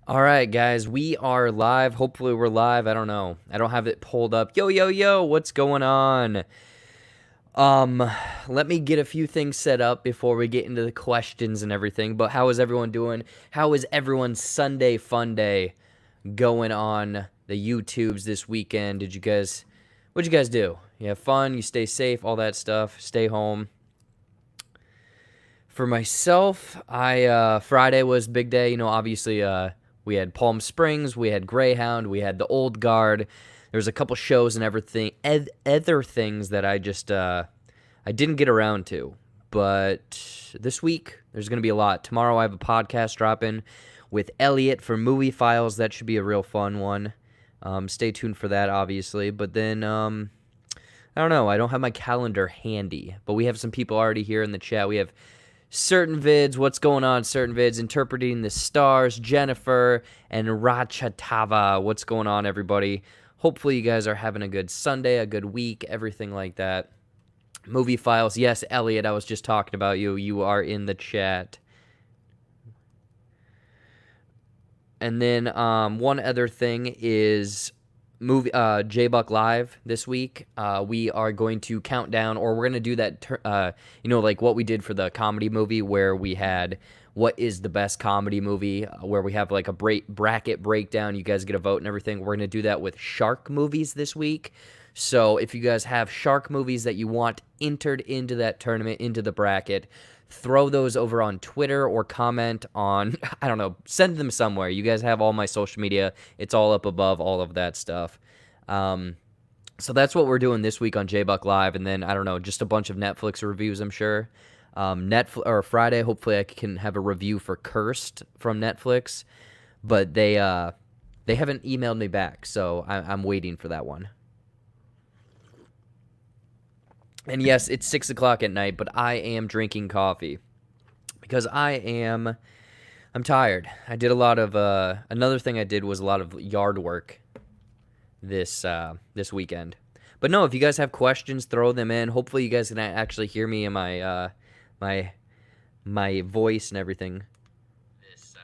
All right, guys, we are live. Hopefully, we're live. I don't know. I don't have it pulled up. Yo, yo, yo, what's going on? Um, Let me get a few things set up before we get into the questions and everything. But how is everyone doing? How is everyone's Sunday fun day going on the YouTubes this weekend? What'd you guys do? You have fun? You stay safe? All that stuff? Stay home? For myself, Friday was big day. Obviously, we had Palm Springs, we had Greyhound, we had the Old Guard. There was a couple shows and everything, other things that I didn't get around to. But this week, there's going to be a lot. Tomorrow, I have a podcast dropping with Elliot for Movie Files. That should be a real fun one. Stay tuned for that, obviously. But then, I don't know. I don't have my calendar handy. But we have some people already here in the chat. We have Certain Vids, what's going on, Certain Vids, Interpreting the Stars, Jennifer, and Rachatava. What's going on, everybody? Hopefully you guys are having a good Sunday, a good week, everything like that. Movie Files, yes, Elliot, I was just talking about you. You are in the chat. And then one other thing is JBuck Live this week. We are going to count down, or we're going to do that, like what we did for the comedy movie, where we had what is the best comedy movie, where we have like a bracket breakdown. You guys get a vote and everything. We're going to do that with shark movies this week. So if you guys have shark movies that you want entered into that tournament, into the bracket, throw those over on Twitter or comment on, I don't know, send them somewhere. You guys have all my social media. It's all up above, all of that stuff. So that's what we're doing this week on JBuck Live. And then, I don't know, just a bunch of Netflix reviews, I'm sure. Friday, hopefully I can have a review for Cursed from Netflix. But they haven't emailed me back, so I'm waiting for that one. And yes, it's 6 o'clock at night, but I am drinking coffee because I'm tired. I did a lot of, another thing I did was a lot of yard work this weekend. But no, if you guys have questions, throw them in. Hopefully you guys can actually hear me in my, my voice and everything this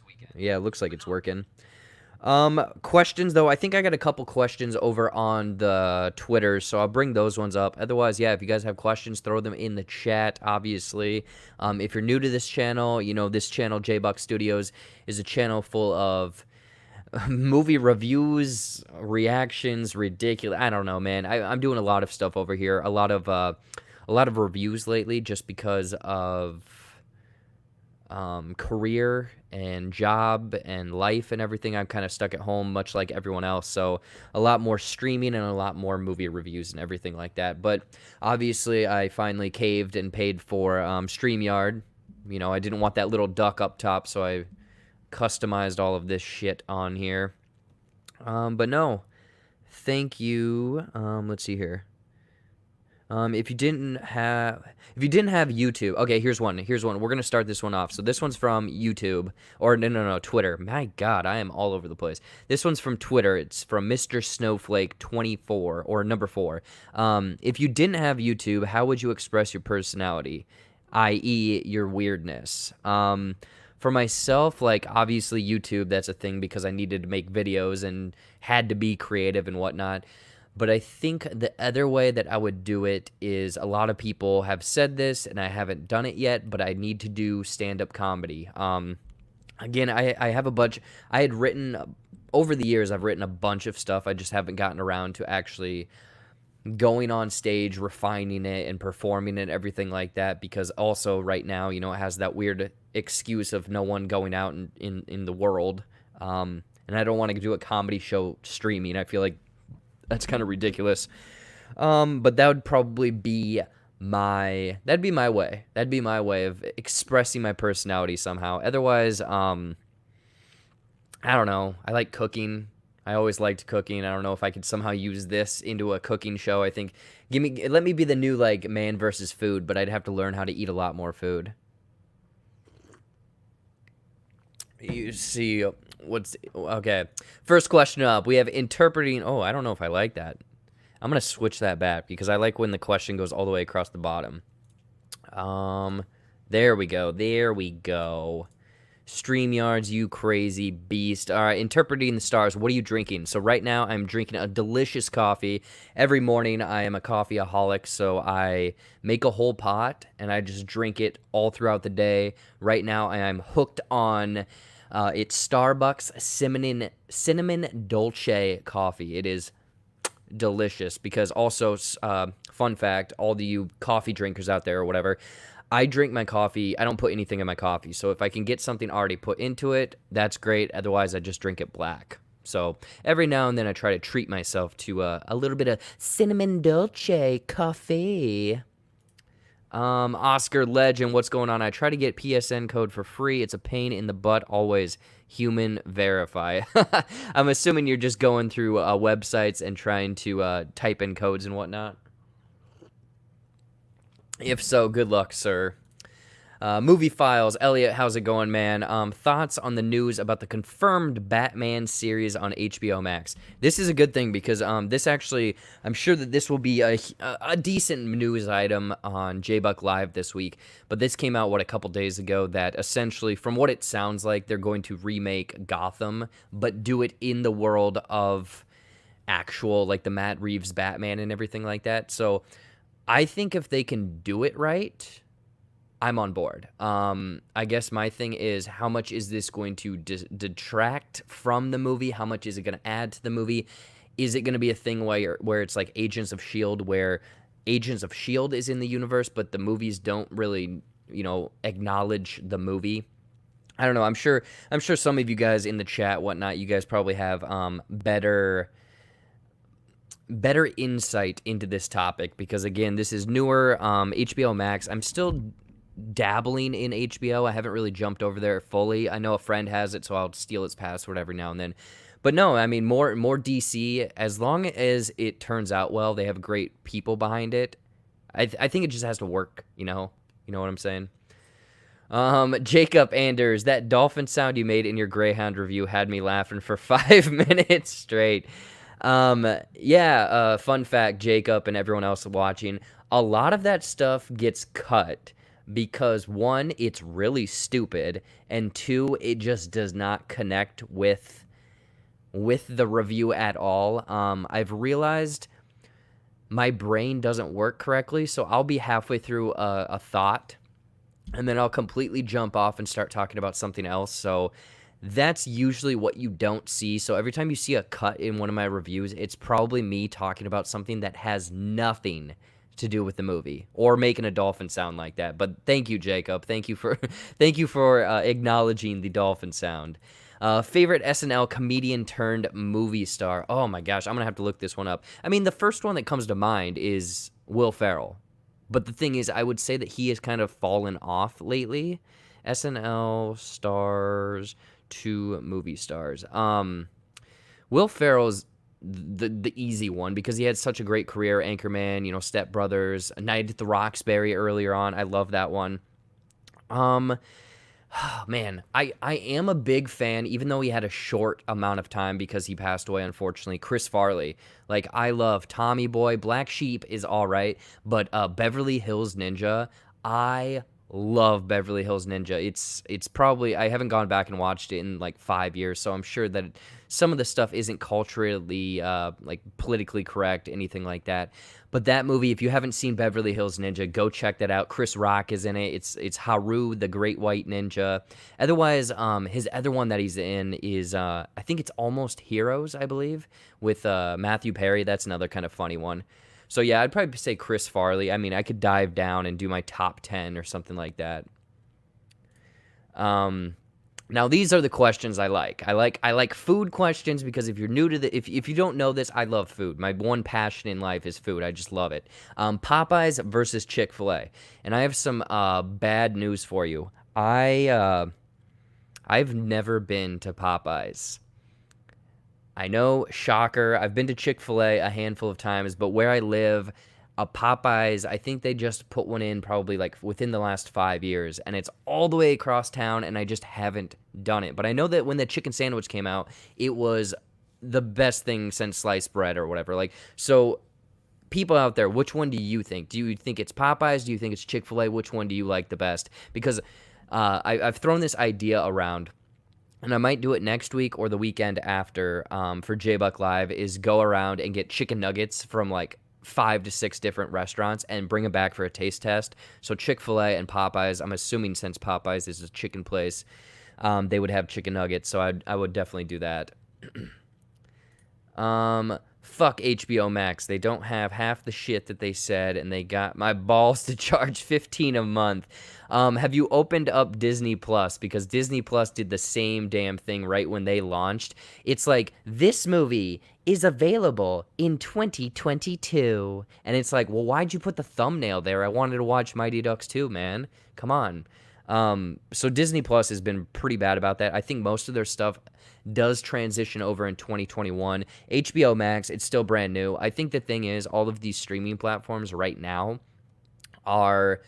weekend. Yeah, it looks like it's working. Questions, though, I think I got a couple questions over on the Twitter, so I'll bring those ones up. Otherwise, yeah, if you guys have questions, throw them in the chat, obviously. If you're new to this channel, this channel, JBuck Studios, is a channel full of movie reviews, reactions, ridiculous. I don't know, man. I'm doing a lot of stuff over here, a lot of reviews lately, just because of career and job and life and everything. I'm kind of stuck at home, much like everyone else, so a lot more streaming and a lot more movie reviews and everything like that. But obviously I finally caved and paid for StreamYard. I didn't want that little duck up top, so I customized all of this shit on here. But no, thank you. Let's see here. If you didn't have YouTube, okay, here's one. We're gonna start this one off. So this one's from YouTube, or no, Twitter. My God, I am all over the place. This one's from Twitter. It's from Mr. Snowflake 24 or number 4. If you didn't have YouTube, how would you express your personality, i.e., your weirdness? For myself, like, obviously YouTube, that's a thing because I needed to make videos and had to be creative and whatnot. But I think the other way that I would do it is, a lot of people have said this, and I haven't done it yet, but I need to do stand-up comedy. Again, I have a bunch. I had written, over the years, I've written a bunch of stuff. I just haven't gotten around to actually going on stage, refining it, and performing it, everything like that, because also right now, it has that weird excuse of no one going out in the world. And I don't want to do a comedy show streaming. I feel like that's kind of ridiculous. But that would probably be that'd be my way. That'd be my way of expressing my personality somehow. Otherwise, I don't know. I like cooking. I always liked cooking. I don't know if I could somehow use this into a cooking show. I think let me be the new, like, man versus food, but I'd have to learn how to eat a lot more food. You see, okay. First question up. We have interpreting. Oh, I don't know if I like that. I'm going to switch that back because I like when the question goes all the way across the bottom. There we go. StreamYards, you crazy beast. All right, interpreting the stars. What are you drinking? So right now I'm drinking a delicious coffee. Every morning I am a coffeeaholic, so I make a whole pot and I just drink it all throughout the day. Right now I am hooked on it's Starbucks cinnamon dolce coffee. It is delicious because also, fun fact, all the you coffee drinkers out there or whatever, I drink my coffee. I don't put anything in my coffee. So if I can get something already put into it, that's great. Otherwise, I just drink it black. So every now and then I try to treat myself to a little bit of cinnamon dolce coffee. Oscar Legend, what's going on? I try to get PSN code for free. It's a pain in the butt always. Human verify. I'm assuming you're just going through websites and trying to type in codes and whatnot. If so, good luck, sir. Movie Files. Elliot, how's it going, man? Thoughts on the news about the confirmed Batman series on HBO Max? This is a good thing because this actually, I'm sure that this will be a decent news item on JBuck Live this week. But this came out, a couple days ago, that essentially, from what it sounds like, they're going to remake Gotham, but do it in the world of actual, like the Matt Reeves Batman and everything like that. So I think if they can do it right, I'm on board. I guess my thing is, how much is this going to detract from the movie? How much is it going to add to the movie? Is it going to be a thing where it's like Agents of S.H.I.E.L.D., where Agents of S.H.I.E.L.D. is in the universe, but the movies don't really, acknowledge the movie? I don't know. I'm sure some of you guys in the chat, whatnot, you guys probably have better insight into this topic because, again, this is newer. HBO Max, I'm still dabbling in HBO. I haven't really jumped over there fully. I know a friend has it, so I'll steal its password every now and then. But no, I mean, more DC, as long as it turns out well, they have great people behind it. I think it just has to work, You know what I'm saying? Jacob Anders, that dolphin sound you made in your Greyhound review had me laughing for 5 minutes straight. Fun fact, Jacob and everyone else watching, a lot of that stuff gets cut because, one, it's really stupid, and two, it just does not connect with the review at all. I've realized my brain doesn't work correctly, so I'll be halfway through a thought, and then I'll completely jump off and start talking about something else, so that's usually what you don't see. So every time you see a cut in one of my reviews, it's probably me talking about something that has nothing to do with the movie or making a dolphin sound like that. But thank you, Jacob. Thank you for acknowledging the dolphin sound. Favorite SNL comedian turned movie star. Oh my gosh, I'm gonna have to look this one up. I mean, the first one that comes to mind is Will Ferrell. But the thing is, I would say that he has kind of fallen off lately. SNL stars to movie stars. Will Ferrell's the easy one because he had such a great career. Anchorman, Step Brothers, Night at the Roxbury earlier on. I love that one. Man, I am a big fan, even though he had a short amount of time because he passed away, unfortunately. Chris Farley. Like, I love Tommy Boy. Black Sheep is all right, but Beverly Hills Ninja, I love Beverly Hills Ninja. It's probably, I haven't gone back and watched it in like 5 years, so I'm sure that some of the stuff isn't culturally, like politically correct, anything like that. But that movie, if you haven't seen Beverly Hills Ninja, go check that out. Chris Rock is in it. It's Haru, the Great White Ninja. Otherwise, his other one that he's in is, I think it's Almost Heroes, I believe, with Matthew Perry. That's another kind of funny one. So yeah, I'd probably say Chris Farley. I mean, I could dive down and do my top 10 or something like that. Now these are the questions I like. I like food questions because if you're new to if you don't know this, I love food. My one passion in life is food. I just love it. Popeyes versus Chick-fil-A. And I have some bad news for you. I've never been to Popeyes. I know, shocker. I've been to Chick-fil-A a handful of times, but where I live, a Popeyes, I think they just put one in probably like within the last 5 years, and it's all the way across town, and I just haven't done it. But I know that when the chicken sandwich came out, it was the best thing since sliced bread or whatever. Like, so people out there, which one do you think? Do you think it's Popeyes? Do you think it's Chick-fil-A? Which one do you like the best? Because I've thrown this idea around, and I might do it next week or the weekend after, for JBuck Live, is go around and get chicken nuggets from like 5 to 6 different restaurants and bring them back for a taste test. So Chick-fil-A and Popeyes, I'm assuming since Popeyes is a chicken place, they would have chicken nuggets, so I would definitely do that. Fuck HBO Max. They don't have half the shit that they said, and they got my balls to charge $15 a month. Have you opened up Disney Plus? Because Disney Plus did the same damn thing right when they launched. It's like, this movie is available in 2022. And it's like, well, why'd you put the thumbnail there? I wanted to watch Mighty Ducks 2, man. Come on. So Disney Plus has been pretty bad about that. I think most of their stuff does transition over in 2021. HBO Max, it's still brand new. I think the thing is, all of these streaming platforms right now are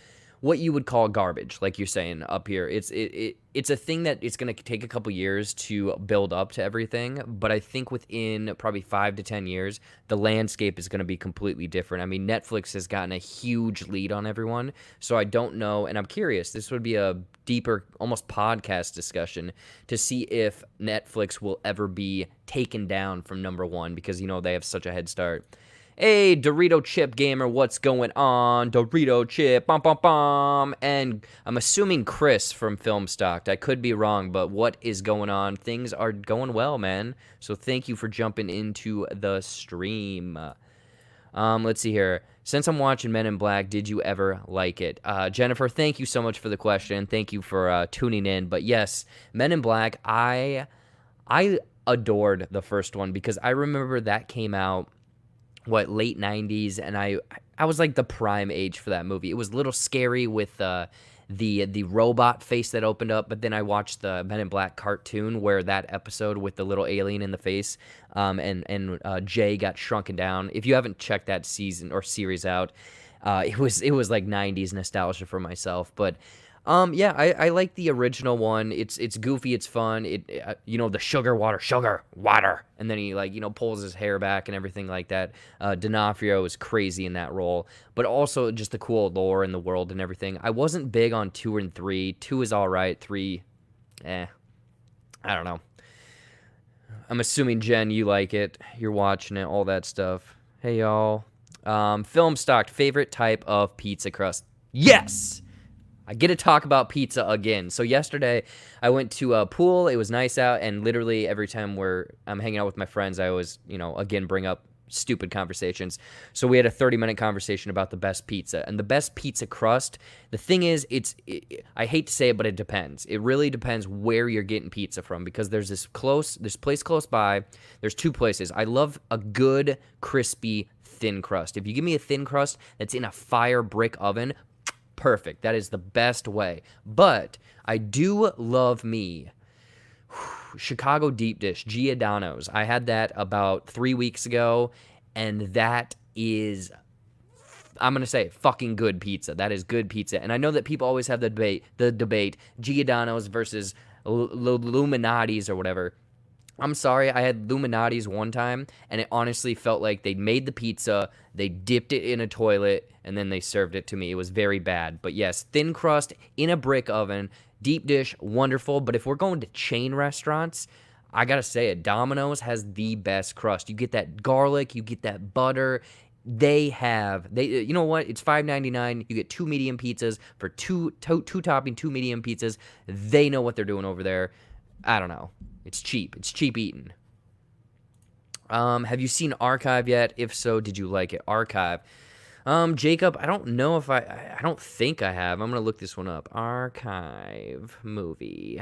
what you would call garbage, like you're saying up here. It's a thing that it's going to take a couple years to build up to everything, but I think within probably 5 to 10 years, the landscape is going to be completely different. I mean, Netflix has gotten a huge lead on everyone, so I don't know, and I'm curious, this would be a deeper, almost podcast discussion to see if Netflix will ever be taken down from number one, because, you know, they have such a head start. Hey, Dorito Chip Gamer, what's going on? Dorito Chip, bum, bum, bum. And I'm assuming Chris from Filmstocked. I could be wrong, but what is going on? Things are going well, man. So thank you for jumping into the stream. Let's see here. Since I'm watching Men in Black, did you ever like it? Jennifer, thank you so much for the question. Thank you for tuning in. But yes, Men in Black, I adored the first one because I remember that came out late 90s, and I was like the prime age for that movie. It was a little scary with the robot face that opened up, but then I watched the Men in Black cartoon where that episode with the little alien in the face, and Jay got shrunken down. If you haven't checked that season or series out, it was like 90s nostalgia for myself. But yeah, I like the original one. It's goofy, it's fun. The sugar water, and then he pulls his hair back and everything like that. D'Onofrio is crazy in that role, but also just the cool lore in the world and everything. I wasn't big on 2 and 3. 2 is all right. 3, I don't know. I'm assuming, Jen, you like it. You're watching it, all that stuff. Hey, y'all. Filmstocked, favorite type of pizza crust? Yes! I get to talk about pizza again. So yesterday, I went to a pool. It was nice out, and literally every time I'm hanging out with my friends, I always, again, bring up stupid conversations. So we had a 30-minute conversation about the best pizza. And the best pizza crust, the thing is, I hate to say it, but it depends. It really depends where you're getting pizza from, because there's this place close by. There's 2 places. I love a good, crispy, thin crust. If you give me a thin crust that's in a fire brick oven, perfect. That is the best way. But I do love me Chicago deep dish, Giordano's. I had that about 3 weeks ago, and that is, I'm going to say, fucking good pizza. That is good pizza. And I know that people always have the debate, Giordano's versus Illuminati's or whatever. I'm sorry, I had Illuminati's one time, and it honestly felt like they made the pizza, they dipped it in a toilet, and then they served it to me. It was very bad. But yes, thin crust in a brick oven, deep dish, wonderful. But if we're going to chain restaurants, I gotta say it, Domino's has the best crust. You get that garlic, you get that butter. You know what? It's $5.99. You get 2 medium pizzas for two topping, 2 medium pizzas. They know what they're doing over there. I don't know. It's cheap. It's cheap eating. Have you seen Archive yet? If so, did you like it? Archive. Jacob, I don't know if I don't think I have. I'm going to look this one up. Archive movie.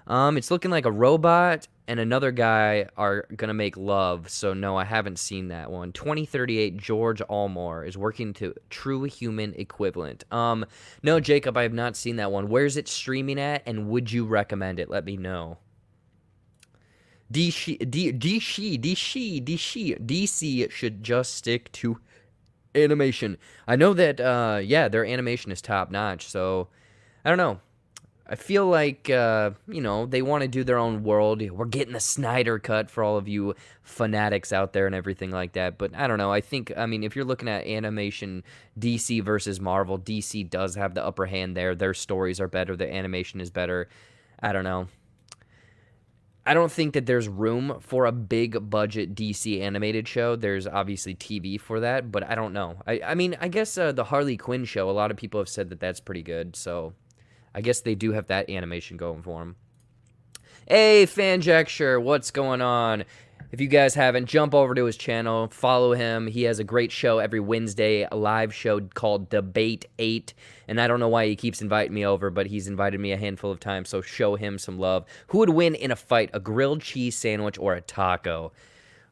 It's looking like a robot and another guy are going to make love. So no, I haven't seen that one. 2038 George Allmore is working to true human equivalent. No, Jacob, I have not seen that one. Where's it streaming at, and would you recommend it? Let me know. DC should just stick to animation. I know that, their animation is top notch, so I don't know. I feel like, they want to do their own world. We're getting the Snyder cut for all of you fanatics out there and everything like that. But I don't know. I mean, if you're looking at animation, DC versus Marvel, DC does have the upper hand there. Their stories are better. Their animation is better. I don't know. I don't think that there's room for a big budget DC animated show. There's obviously TV for that, but I don't know. I mean, I guess the Harley Quinn show, a lot of people have said that that's pretty good. So I guess they do have that animation going for them. Hey, Fanjecture, what's going on? If you guys haven't, jump over to his channel, follow him. He has a great show every Wednesday, a live show called Debate 8. And I don't know why he keeps inviting me over, but he's invited me a handful of times, so show him some love. Who would win in a fight, a grilled cheese sandwich or a taco?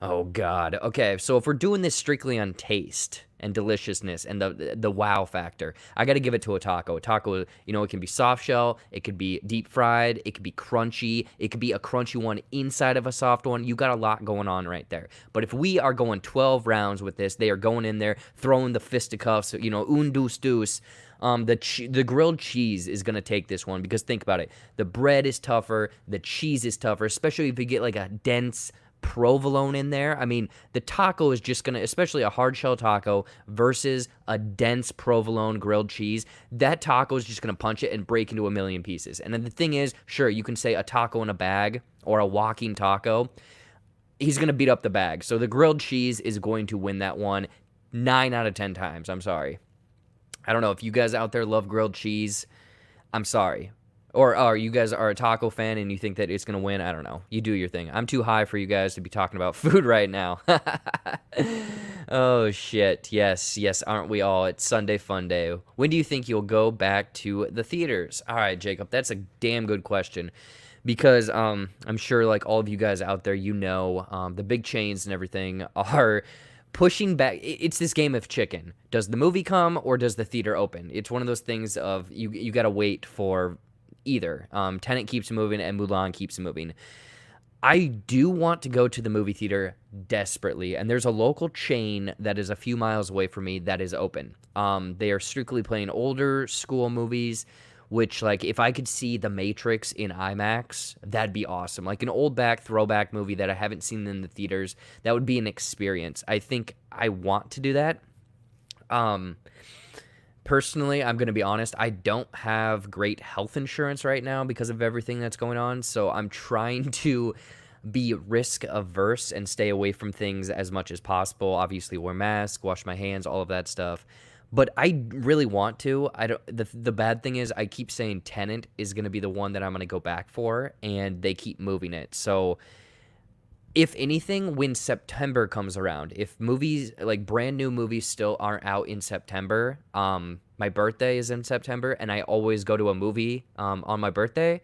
Oh, God. Okay, so if we're doing this strictly on taste and deliciousness and the wow factor, I got to give it to a taco. A taco, it can be soft shell, it could be deep fried, it could be crunchy, it could be a crunchy one inside of a soft one. You got a lot going on right there. But if we are going 12 rounds with this, they are going in there, throwing the fisticuffs, un deuce deuce. The grilled cheese is going to take this one because think about it. The bread is tougher, the cheese is tougher, especially if you get like a dense provolone in there. I mean, the taco is just going to, especially a hard shell taco versus a dense provolone grilled cheese, that taco is just going to punch it and break into a million pieces. And then the thing is, sure, you can say a taco in a bag or a walking taco. He's going to beat up the bag. So the grilled cheese is going to win that one 9 out of 10 times. I'm sorry. I don't know if you guys out there love grilled cheese. I'm sorry. Or you guys are a taco fan and you think that it's going to win? I don't know. You do your thing. I'm too high for you guys to be talking about food right now. Oh, shit. Yes, aren't we all? It's Sunday Fun Day. When do you think you'll go back to the theaters? All right, Jacob, that's a damn good question. Because I'm sure like all of you guys out there, the big chains and everything are pushing back. It's this game of chicken. Does the movie come or does the theater open? It's one of those things of you got to wait for either. Tenet keeps moving and Mulan keeps moving. I do want to go to the movie theater desperately, and there's a local chain that is a few miles away from me that is open. They are strictly playing older school movies, which, like, if I could see The Matrix in IMAX, that'd be awesome. Like an old throwback movie that I haven't seen in the theaters, that would be an experience. I think I want to do that. Personally, I'm going to be honest, I don't have great health insurance right now because of everything that's going on, so I'm trying to be risk averse and stay away from things as much as possible. Obviously, wear masks, wash my hands, all of that stuff. But I really want to. The bad thing is I keep saying Tenet is going to be the one that I'm going to go back for, and they keep moving it. So if anything, when September comes around, if movies, like brand new movies still aren't out in September, my birthday is in September, and I always go to a movie on my birthday.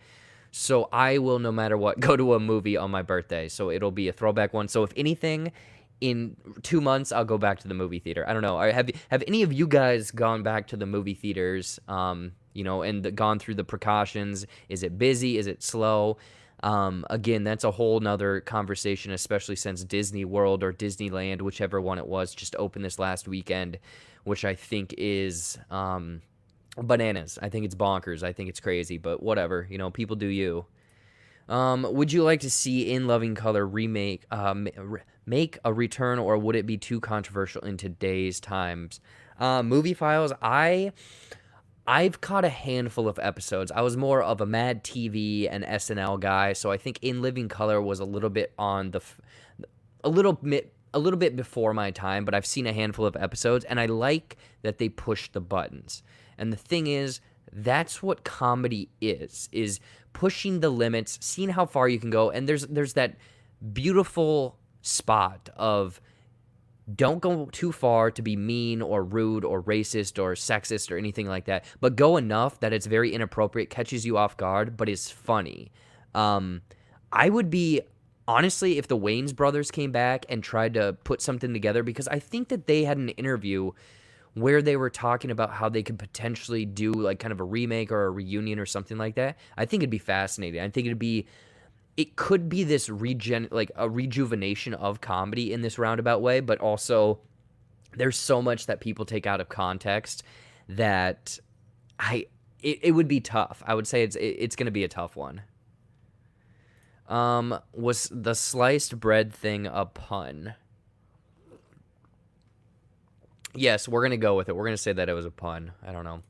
So I will, no matter what, go to a movie on my birthday. So it'll be a throwback one. So if anything, in 2 months, I'll go back to the movie theater. I don't know. Have any of you guys gone back to the movie theaters, and gone through the precautions? Is it busy? Is it slow? Again, that's a whole nother conversation, especially since Disney World or Disneyland, whichever one it was, just opened this last weekend, which I think is bananas. I think it's bonkers. I think it's crazy, but whatever. People do you. Would you like to see In Loving Color remake, make a return, or would it be too controversial in today's times? Movie Files, I've caught a handful of episodes. I was more of a Mad TV and SNL guy, so I think In Living Color was a little bit a little bit before my time, but I've seen a handful of episodes, and I like that they push the buttons. And the thing is, that's what comedy is pushing the limits, seeing how far you can go, and there's that beautiful spot of don't go too far to be mean or rude or racist or sexist or anything like that, but go enough that it's very inappropriate, catches you off guard, but is funny. I would be, honestly, if the Wayans brothers came back and tried to put something together, because I think that they had an interview where they were talking about how they could potentially do like kind of a remake or a reunion or something like that. I think it'd be fascinating. I think it could be this like a rejuvenation of comedy in this roundabout way, but also there's so much that people take out of context that it would be tough. I would say it's going to be a tough one. Was the sliced bread thing a pun? Yes, we're going to go with it. We're going to say that it was a pun. I don't know.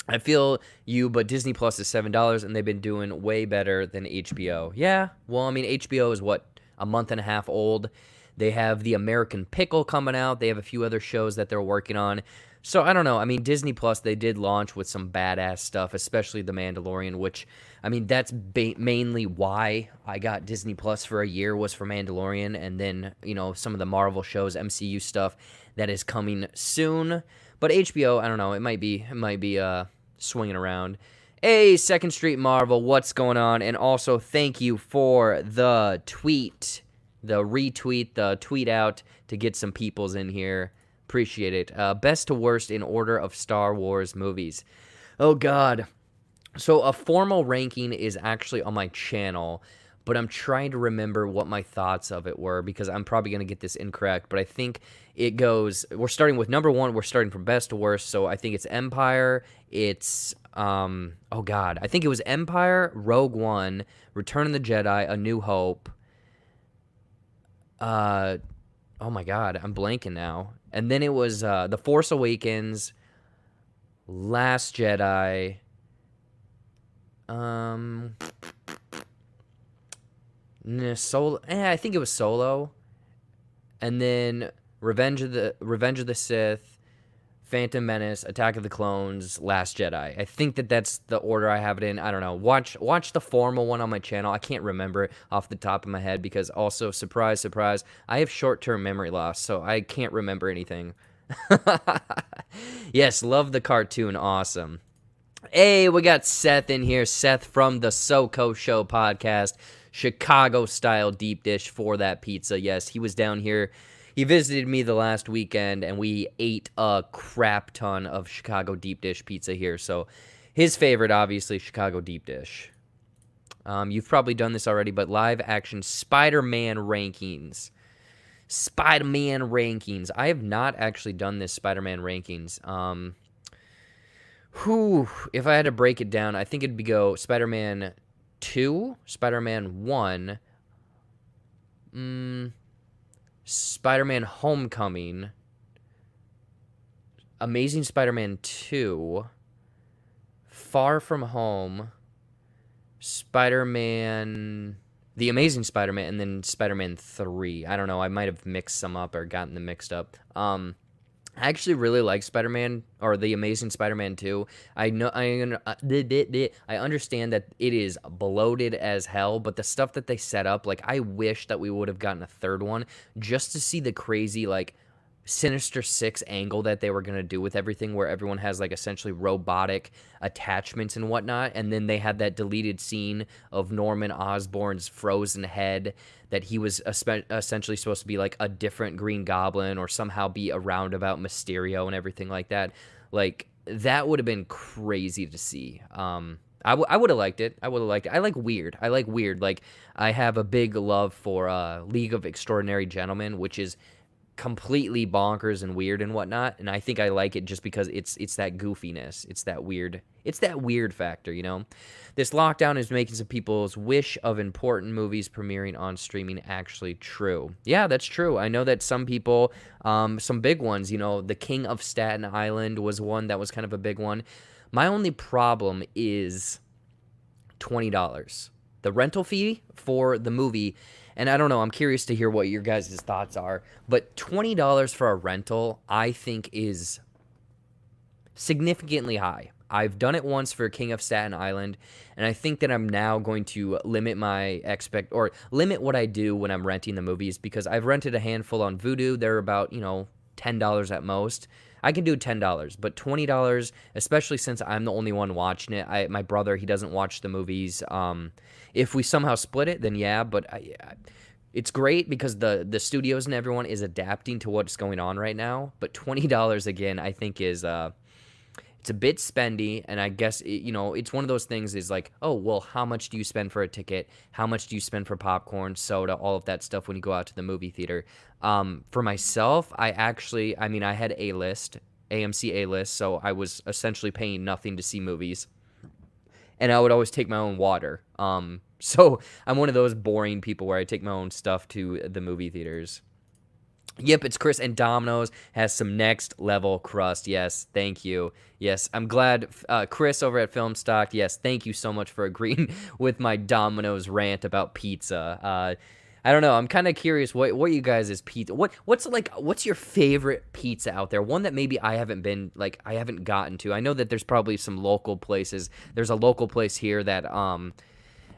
I feel you, but Disney Plus is $7, and they've been doing way better than HBO. Yeah, well, I mean, HBO is, what, a month and a half old? They have The American Pickle coming out. They have a few other shows that they're working on. So, I don't know. I mean, Disney Plus, they did launch with some badass stuff, especially The Mandalorian, which, I mean, that's mainly why I got Disney Plus for a year, was for Mandalorian, and then, you know, some of the Marvel shows, MCU stuff that is coming soon. But HBO, I don't know, it might be swinging around. Hey, Second Street Marvel, what's going on? And also, thank you for the tweet, the retweet, the tweet out to get some peoples in here. Appreciate it. Best to worst in order of Star Wars movies. Oh, God. So a formal ranking is actually on my channel, but I'm trying to remember what my thoughts of it were, because I'm probably going to get this incorrect, but I think it goes, we're starting with number one, we're starting from best to worst, so I think it's Empire, it's, oh God, I think it was Empire, Rogue One, Return of the Jedi, A New Hope, oh my God, I'm blanking now, and then it was, The Force Awakens, Last Jedi, Solo. I think it was Solo, and then Revenge of the Sith, Phantom Menace, Attack of the Clones, Last Jedi. I think that's the order I have it in. I don't know. Watch the formal one on my channel. I can't remember it off the top of my head, because also, surprise, surprise, I have short-term memory loss, so I can't remember anything. Yes, love the cartoon. Awesome. Hey, we got Seth in here. Seth from the SoCo Show podcast. Chicago-style deep dish for that pizza. Yes, he was down here. He visited me the last weekend, and we ate a crap ton of Chicago deep dish pizza here. So his favorite, obviously, Chicago deep dish. You've probably done this already, but live-action Spider-Man rankings. Spider-Man rankings. I have not actually done this Spider-Man rankings. If I had to break it down, I think it'd go Spider-Man 2, Spider-Man 1, Spider-Man Homecoming, Amazing Spider-Man 2, Far From Home, Spider-Man, The Amazing Spider-Man, and then Spider-Man 3. I don't know, I might have mixed some up or gotten them mixed up. I actually really like Spider-Man, or The Amazing Spider-Man 2. I understand that it is bloated as hell, but the stuff that they set up, like, I wish that we would have gotten a third one just to see the crazy, like, Sinister Six angle that they were going to do with everything, where everyone has, like, essentially robotic attachments and whatnot, and then they had that deleted scene of Norman Osborn's frozen head, that he was essentially supposed to be, like, a different Green Goblin, or somehow be a roundabout Mysterio and everything like that. Like, that would have been crazy to see. I would have liked it. I would have liked it. I like weird. Like, I have a big love for League of Extraordinary Gentlemen, which is completely bonkers and weird and whatnot, and I think I like it just because it's that goofiness, it's that weird factor, you know. This lockdown is making some people's wish of important movies premiering on streaming actually true. Yeah, that's true. I know that some people, some big ones, you know, The King of Staten Island was one that was kind of a big one. My only problem is $20, the rental fee for the movie. And I don't know, I'm curious to hear what your guys' thoughts are, but $20 for a rental, I think, is significantly high. I've done it once for King of Staten Island, and I think that I'm now going to limit limit what I do when I'm renting the movies, because I've rented a handful on Vudu. They're about, you know, $10 at most. I can do $10, but $20, especially since I'm the only one watching it. My brother, he doesn't watch the movies. If we somehow split it, then yeah, but it's great because the studios and everyone is adapting to what's going on right now. But $20, again, I think is it's a bit spendy, and I guess you know, it's one of those things is like, oh well, how much do you spend for a ticket? How much do you spend for popcorn, soda, all of that stuff when you go out to the movie theater? For myself, I had A-list, AMC A-list, so I was essentially paying nothing to see movies. and I would always take my own water. So I'm one of those boring people where I take my own stuff to the movie theaters. Yep, it's Chris, and Domino's has some next level crust. Yes, thank you. Yes, I'm glad Chris over at Filmstock. Yes, thank you so much for agreeing with my Domino's rant about pizza. I don't know. I'm kind of curious what you guys is pizza. What's your favorite pizza out there? One that maybe I haven't gotten to. I know that there's probably some local places. There's a local place here that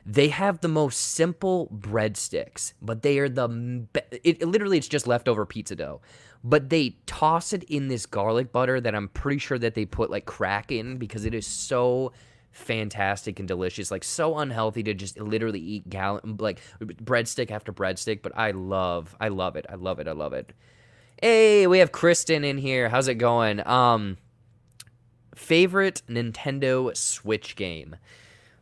they have the most simple breadsticks, but they are literally it's just leftover pizza dough. But they toss it in this garlic butter that I'm pretty sure that they put like crack in because it is so fantastic and delicious. Like so unhealthy to just literally eat breadstick after breadstick, but I love it. I love it. I love it. Hey, we have Kristen in here. How's it going? Favorite Nintendo Switch game.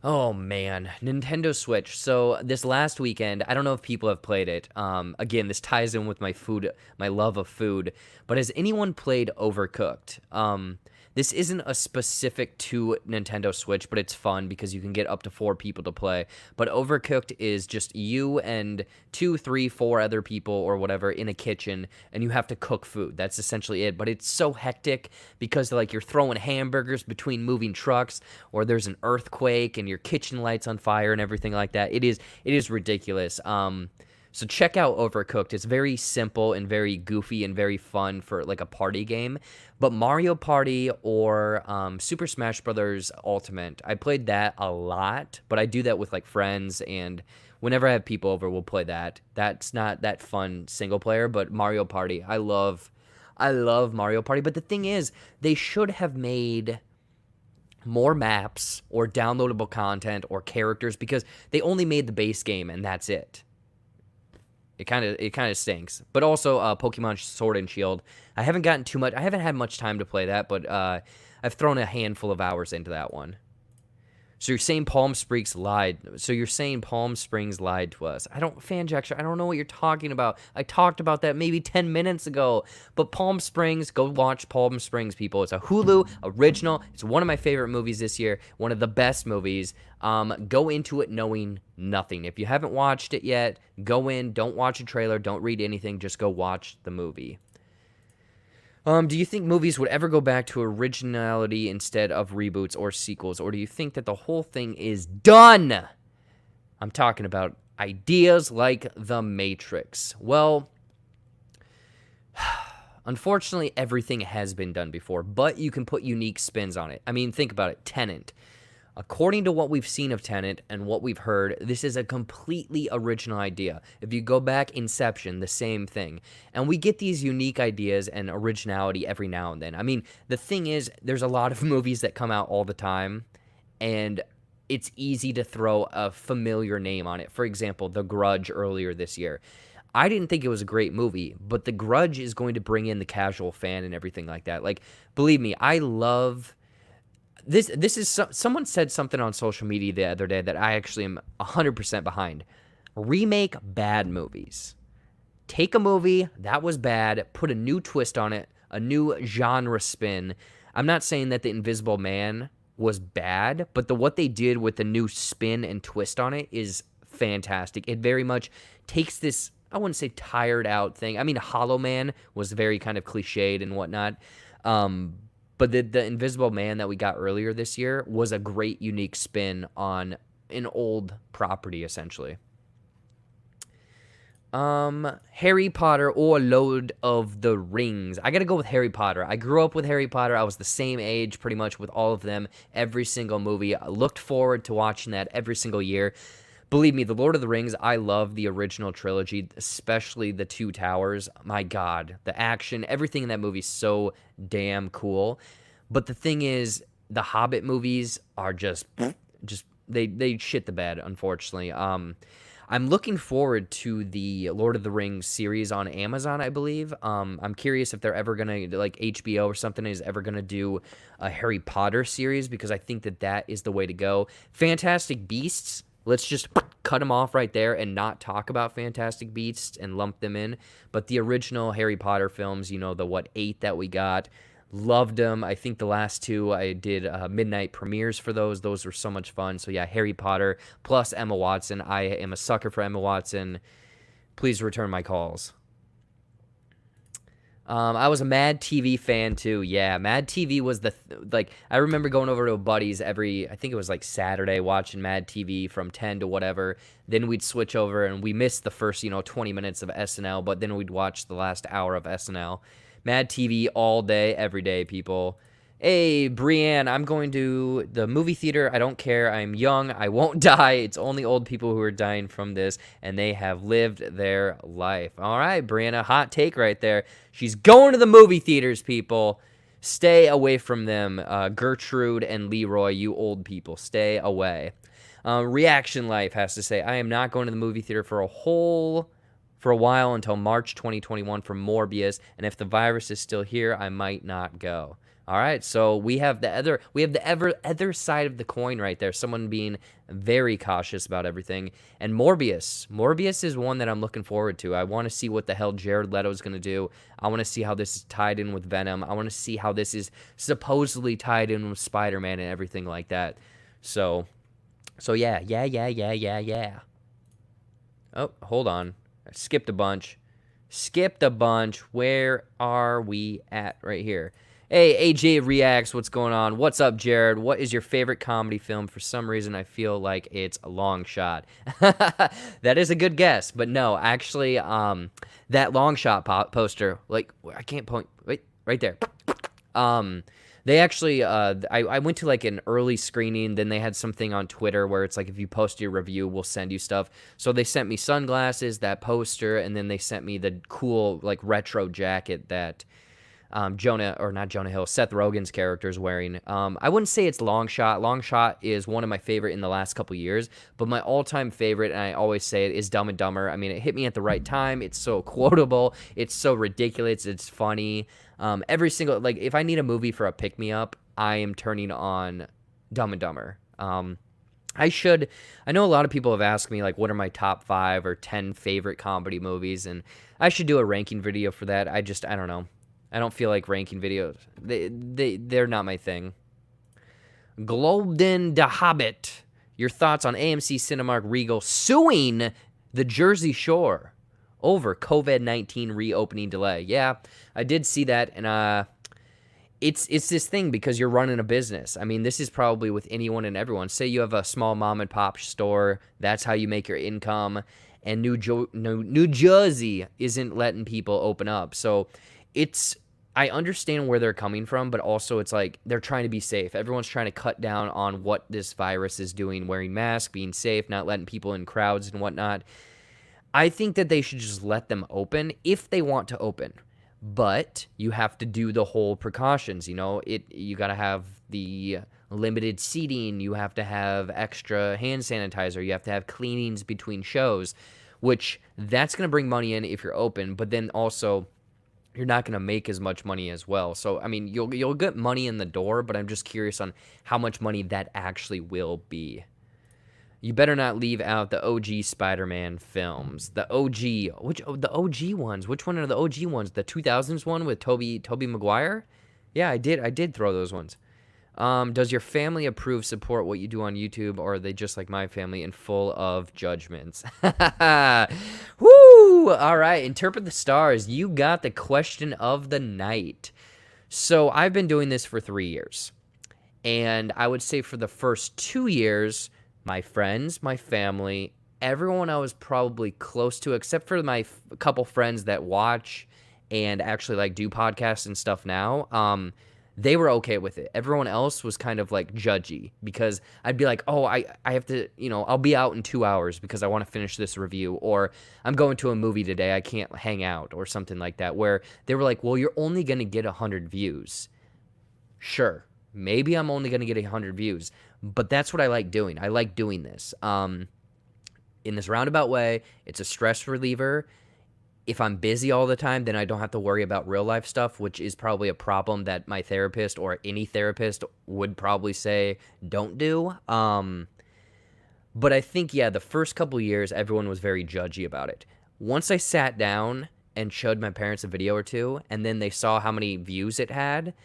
Oh man, Nintendo Switch. So this last weekend, I don't know if people have played it. Again, this ties in with my love of food. But has anyone played Overcooked? This isn't a specific to Nintendo Switch, but it's fun because you can get up to 4 people to play. But Overcooked is just you and 2, 3, 4 other people or whatever in a kitchen, and you have to cook food. That's essentially it. But it's so hectic because like you're throwing hamburgers between moving trucks, or there's an earthquake and your kitchen light's on fire and everything like that. It is ridiculous. So check out Overcooked. It's very simple and very goofy and very fun for like a party game. But Mario Party or Super Smash Bros. Ultimate, I played that a lot, but I do that with like friends, and whenever I have people over, we'll play that. That's not that fun single player, but Mario Party, I love Mario Party. But the thing is, they should have made more maps or downloadable content or characters because they only made the base game and that's it. It kind of stinks. But also Pokemon Sword and Shield. I haven't had much time to play that, but I've thrown a handful of hours into that one. So you're saying Palm Springs lied. So you're saying Palm Springs lied to us. I don't know what you're talking about. I talked about that maybe 10 minutes ago. But Palm Springs, go watch Palm Springs, people. It's a Hulu original. It's one of my favorite movies this year. One of the best movies. Go into it knowing nothing. If you haven't watched it yet, go in. Don't watch a trailer. Don't read anything. Just go watch the movie. Do you think movies would ever go back to originality instead of reboots or sequels? Or do you think that the whole thing is done? I'm talking about ideas like The Matrix. Well, unfortunately, everything has been done before, but you can put unique spins on it. I mean, think about it. Tenet. According to what we've seen of Tenet and what we've heard, this is a completely original idea. If you go back, Inception, the same thing. And we get these unique ideas and originality every now and then. I mean, the thing is, there's a lot of movies that come out all the time, and it's easy to throw a familiar name on it. For example, The Grudge earlier this year. I didn't think it was a great movie, but The Grudge is going to bring in the casual fan and everything like that. Like, believe me, I love... This is someone said something on social media the other day that I actually am 100% behind. Remake bad movies. Take a movie that was bad, put a new twist on it, a new genre spin. I'm not saying that The Invisible Man was bad, but what they did with the new spin and twist on it is fantastic. It very much takes this, I wouldn't say tired out thing. I mean, Hollow Man was very kind of cliched and whatnot. But the Invisible Man that we got earlier this year was a great, unique spin on an old property, essentially. Harry Potter or Lord of the Rings. I gotta go with Harry Potter. I grew up with Harry Potter. I was the same age pretty much with all of them. Every single movie. I looked forward to watching that every single year. Believe me, The Lord of the Rings, I love the original trilogy, especially the Two Towers. My God, the action, everything in that movie is so damn cool. But the thing is, the Hobbit movies are just they shit the bed, unfortunately. I'm looking forward to the Lord of the Rings series on Amazon, I believe. I'm curious if they're ever gonna, like HBO or something, is ever gonna do a Harry Potter series, because I think that is the way to go. Fantastic Beasts. Let's just cut them off right there and not talk about Fantastic Beasts and lump them in. But the original Harry Potter films, the 8 that we got, Loved them. I think the last two I did midnight premieres for those. Those were so much fun. So yeah, Harry Potter plus Emma Watson. I am a sucker for Emma Watson. Please return my calls. I was a Mad TV fan too. Yeah, Mad TV was like I remember going over to a buddy's I think it was like Saturday, watching Mad TV from 10 to whatever. Then we'd switch over and we missed the first 20 minutes of SNL, but then we'd watch the last hour of SNL. Mad TV all day, every day, people. Hey, Brienne, I'm going to the movie theater. I don't care. I'm young. I won't die. It's only old people who are dying from this, and they have lived their life. All right, Brianna, hot take right there. She's going to the movie theaters, people. Stay away from them. Gertrude and Leroy, you old people, stay away. Reaction Life has to say, I am not going to the movie theater for a while until March 2021 for Morbius, and if the virus is still here, I might not go. All right, so we have the other side of the coin right there. Someone being very cautious about everything. And Morbius is one that I'm looking forward to. I want to see what the hell Jared Leto is going to do. I want to see how this is tied in with Venom. I want to see how this is supposedly tied in with Spider-Man and everything like that. So yeah. Oh, hold on. I skipped a bunch. Where are we at right here? Hey, AJ Reacts, what's going on? What's up, Jared? What is your favorite comedy film? For some reason, I feel like it's a Long Shot. That is a good guess, but no, actually, that Long Shot poster, like, I can't point, wait, right there. They actually, I went to like an early screening, then they had something on Twitter where it's like, if you post your review, we'll send you stuff. So they sent me sunglasses, that poster, and then they sent me the cool, like, retro jacket that Seth Rogen's character is wearing. I wouldn't say it's Long Shot. Long Shot is one of my favorite in the last couple years, but my all-time favorite, and I always say it, is Dumb and Dumber. I mean, it hit me at the right time. It's so quotable. It's so ridiculous. It's funny. Every single, like, if I need a movie for a pick-me-up, I am turning on Dumb and Dumber. I know a lot of people have asked me, like, what are my top 5 or 10 favorite comedy movies, and I should do a ranking video for that. I don't know. I don't feel like ranking videos. They're not my thing. Globden the Hobbit. Your thoughts on AMC Cinemark Regal suing the Jersey Shore over COVID-19 reopening delay. Yeah, I did see that, and it's this thing because you're running a business. I mean, this is probably with anyone and everyone. Say you have a small mom and pop store. That's how you make your income. And New Jersey isn't letting people open up. So I understand where they're coming from, but also it's like they're trying to be safe. Everyone's trying to cut down on what this virus is doing, wearing masks, being safe, not letting people in crowds and whatnot. I think that they should just let them open if they want to open. But you have to do the whole precautions, you got to have the limited seating, you have to have extra hand sanitizer, you have to have cleanings between shows, which that's going to bring money in if you're open, but then also you're not going to make as much money as well. So, I mean, you'll get money in the door, but I'm just curious on how much money that actually will be. You better not leave out the OG Spider-Man films. The OG ones? Which one are the OG ones? The 2000s one with Tobey Maguire? Yeah, I did throw those ones. Does your family approve, support what you do on YouTube, or are they just like my family and full of judgments? Woo! All right, interpret the stars. You got the question of the night. So I've been doing this for 3 years, and I would say for the first 2 years, my friends, my family, everyone I was probably close to, except for my couple friends that watch and actually like do podcasts and stuff now, they were okay with it. Everyone else was kind of like judgy because I'd be like, oh, I have to, I'll be out in 2 hours because I want to finish this review, or I'm going to a movie today, I can't hang out, or something like that, where they were like, well, you're only going to get 100 views. Sure, maybe I'm only going to get 100 views, but that's what I like doing. I like doing this. In this roundabout way, it's a stress reliever. If I'm busy all the time, then I don't have to worry about real life stuff, which is probably a problem that my therapist or any therapist would probably say don't do. But I think, yeah, the first couple years, everyone was very judgy about it. Once I sat down and showed my parents a video or two, and then they saw how many views it had,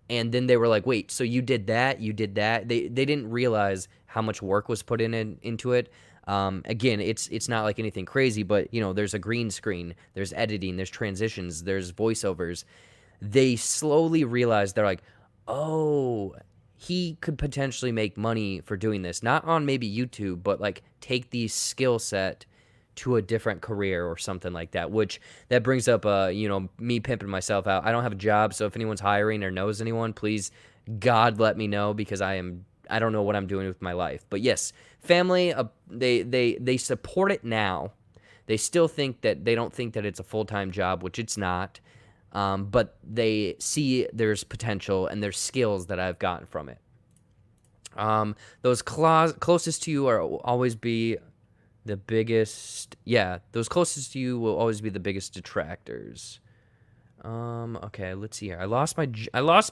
And then they were like, wait, so you did that? You did that? They didn't realize how much work was put into it. Again, it's not like anything crazy, but there's a green screen, there's editing, there's transitions, there's voiceovers. They slowly realized, they're like, oh, he could potentially make money for doing this, not on maybe YouTube, but like take the skill set to a different career or something like that, which that brings up, me pimping myself out. I don't have a job, so if anyone's hiring or knows anyone, please, God, let me know, because I don't know what I'm doing with my life. But yes, family, they support it now. They still think that they don't think that it's a full-time job, which it's not. But they see there's potential and there's skills that I've gotten from it. Those closest to you are always be the biggest. Yeah, those closest to you will always be the biggest detractors. Okay, let's see here. I lost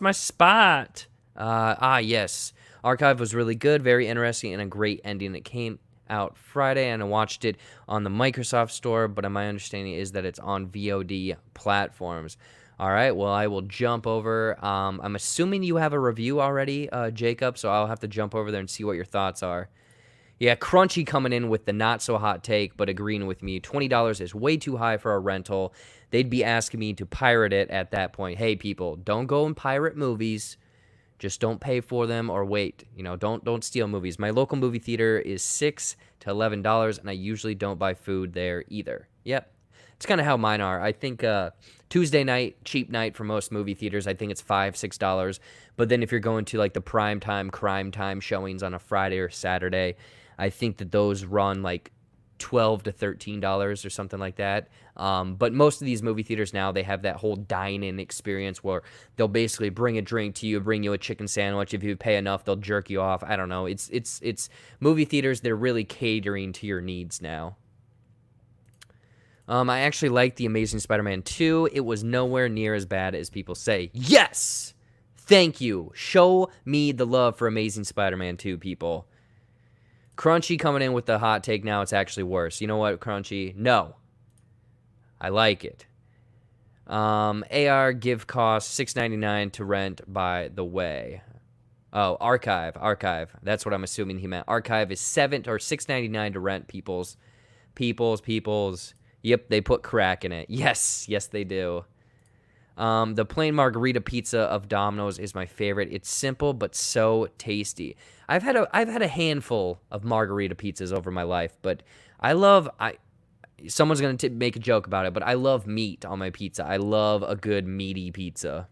my spot. Yes. Archive was really good, very interesting, and a great ending. It came out Friday, and I watched it on the Microsoft Store, but my understanding is that it's on VOD platforms. All right, well, I will jump over. I'm assuming you have a review already, Jacob, so I'll have to jump over there and see what your thoughts are. Yeah, Crunchy coming in with the not-so-hot take, but agreeing with me. $20 is way too high for a rental. They'd be asking me to pirate it at that point. Hey, people, don't go and pirate movies. Just don't pay for them or wait. Don't steal movies. My local movie theater is $6 to $11, and I usually don't buy food there either. Yep. It's kind of how mine are. I think Tuesday night, cheap night for most movie theaters, I think it's $5, $6. But then if you're going to like the prime time, crime time showings on a Friday or Saturday, I think that those run like $12 to $13 or something like that. But most of these movie theaters now, they have that whole dine-in experience where they'll basically bring a drink to you, bring you a chicken sandwich. If you pay enough, they'll jerk you off. I don't know. It's movie theaters. They're really catering to your needs now. I actually liked The Amazing Spider-Man 2. It was nowhere near as bad as people say. Yes! Thank you. Show me the love for Amazing Spider-Man 2, people. Crunchy coming in with the hot take now. It's actually worse. You know what, Crunchy? No. I like it. AR give cost $6.99 to rent, by the way. Oh, Archive. That's what I'm assuming he meant. Archive is $6.99 to rent, peoples. Yep, they put crack in it. Yes, they do. The plain margarita pizza of Domino's is my favorite. It's simple but so tasty. I've had a handful of margarita pizzas over my life, but someone's gonna make a joke about it, but I love meat on my pizza. I love a good meaty pizza.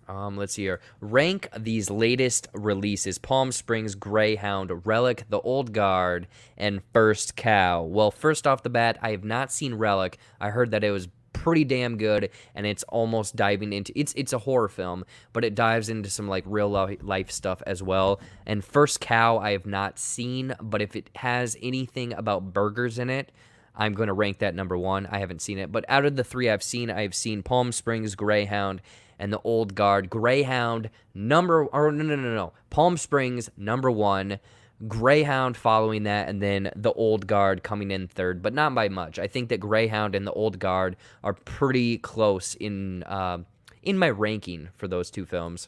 Let's see here. Rank these latest releases: Palm Springs, Greyhound, Relic, The Old Guard, and First Cow. Well, first off the bat, I have not seen Relic. I heard that it was pretty damn good, and it's almost diving into it's a horror film, but it dives into some like real life stuff as well. And First Cow I have not seen, but if it has anything about burgers in it, I'm going to rank that number 1. I haven't seen it, but out of the 3 I've seen Palm Springs, Greyhound, and The Old Guard. Greyhound no. Palm Springs number 1, Greyhound following that, and then The Old Guard coming in third, but not by much. I think that Greyhound and The Old Guard are pretty close in my ranking for those 2 films.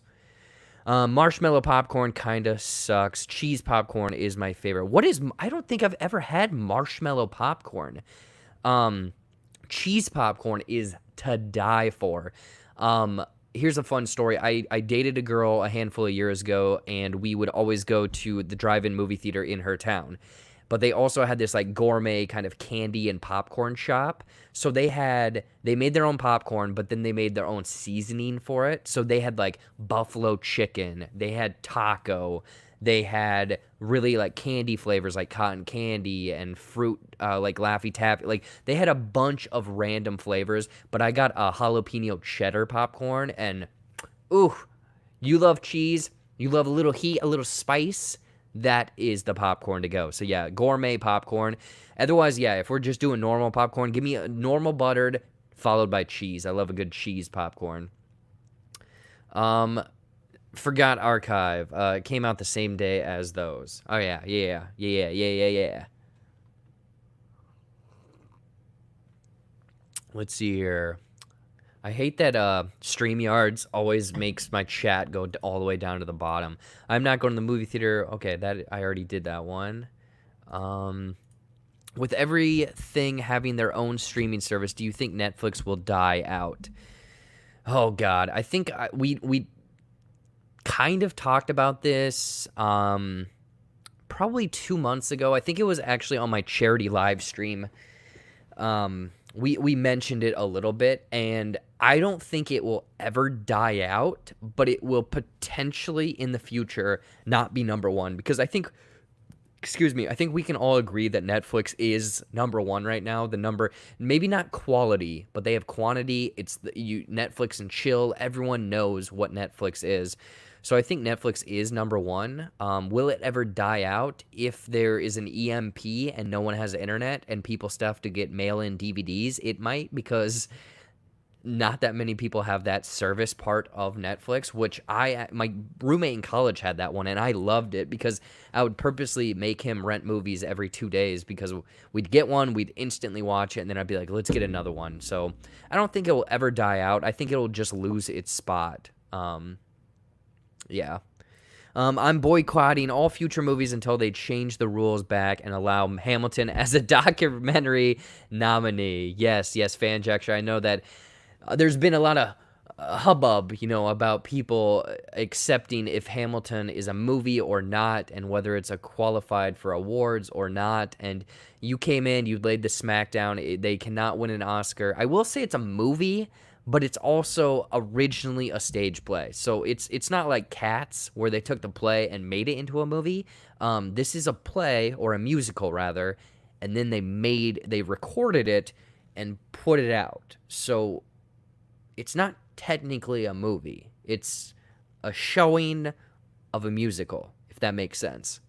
Marshmallow popcorn kind of sucks. Cheese popcorn is my favorite. I don't think I've ever had marshmallow popcorn. Cheese popcorn is to die for. Here's a fun story. I dated a girl a handful of years ago, and we would always go to the drive-in movie theater in her town. But they also had this like gourmet kind of candy and popcorn shop. So they made their own popcorn, but then they made their own seasoning for it. So they had like buffalo chicken, they had taco, they had really like candy flavors like cotton candy and fruit like Laffy Taffy. Like they had a bunch of random flavors, but I got a jalapeno cheddar popcorn, and ooh, you love cheese, you love a little heat, a little spice. That is the popcorn to go. So yeah, gourmet popcorn. Otherwise, yeah, if we're just doing normal popcorn, give me a normal buttered followed by cheese. I love a good cheese popcorn. Forgot Archive. It came out the same day as those. Oh yeah. Let's see here. I hate that StreamYards always makes my chat go all the way down to the bottom. I'm not going to the movie theater. Okay, that I already did that one. Um, with everything having their own streaming service, do you think Netflix will die out? Oh God, I think we kind of talked about this probably 2 months ago. I think it was actually on my charity live stream. We mentioned it a little bit, and I don't think it will ever die out, but it will potentially in the future not be number one, because I think, excuse me, I think we can all agree that Netflix is number one right now. The number, maybe not quality, but they have quantity. It's Netflix and chill. Everyone knows what Netflix is. So I think Netflix is number one. Will it ever die out if there is an EMP and no one has internet and people still have to get mail-in DVDs? It might, because not that many people have that service part of Netflix, which my roommate in college had that one, and I loved it because I would purposely make him rent movies every 2 days, because we'd get one, we'd instantly watch it, and then I'd be like, let's get another one. So I don't think it will ever die out. I think it'll just lose its spot. Yeah. I'm boycotting all future movies until they change the rules back and allow Hamilton as a documentary nominee. Yes, Fanjecture. I know that there's been a lot of hubbub, about people accepting if Hamilton is a movie or not, and whether it's a qualified for awards or not. And you came in, you laid the smackdown. They cannot win an Oscar. I will say it's a movie, but it's also originally a stage play. So it's not like Cats, where they took the play and made it into a movie. This is a play, or a musical rather, and then they recorded it and put it out. So it's not technically a movie. It's a showing of a musical, if that makes sense.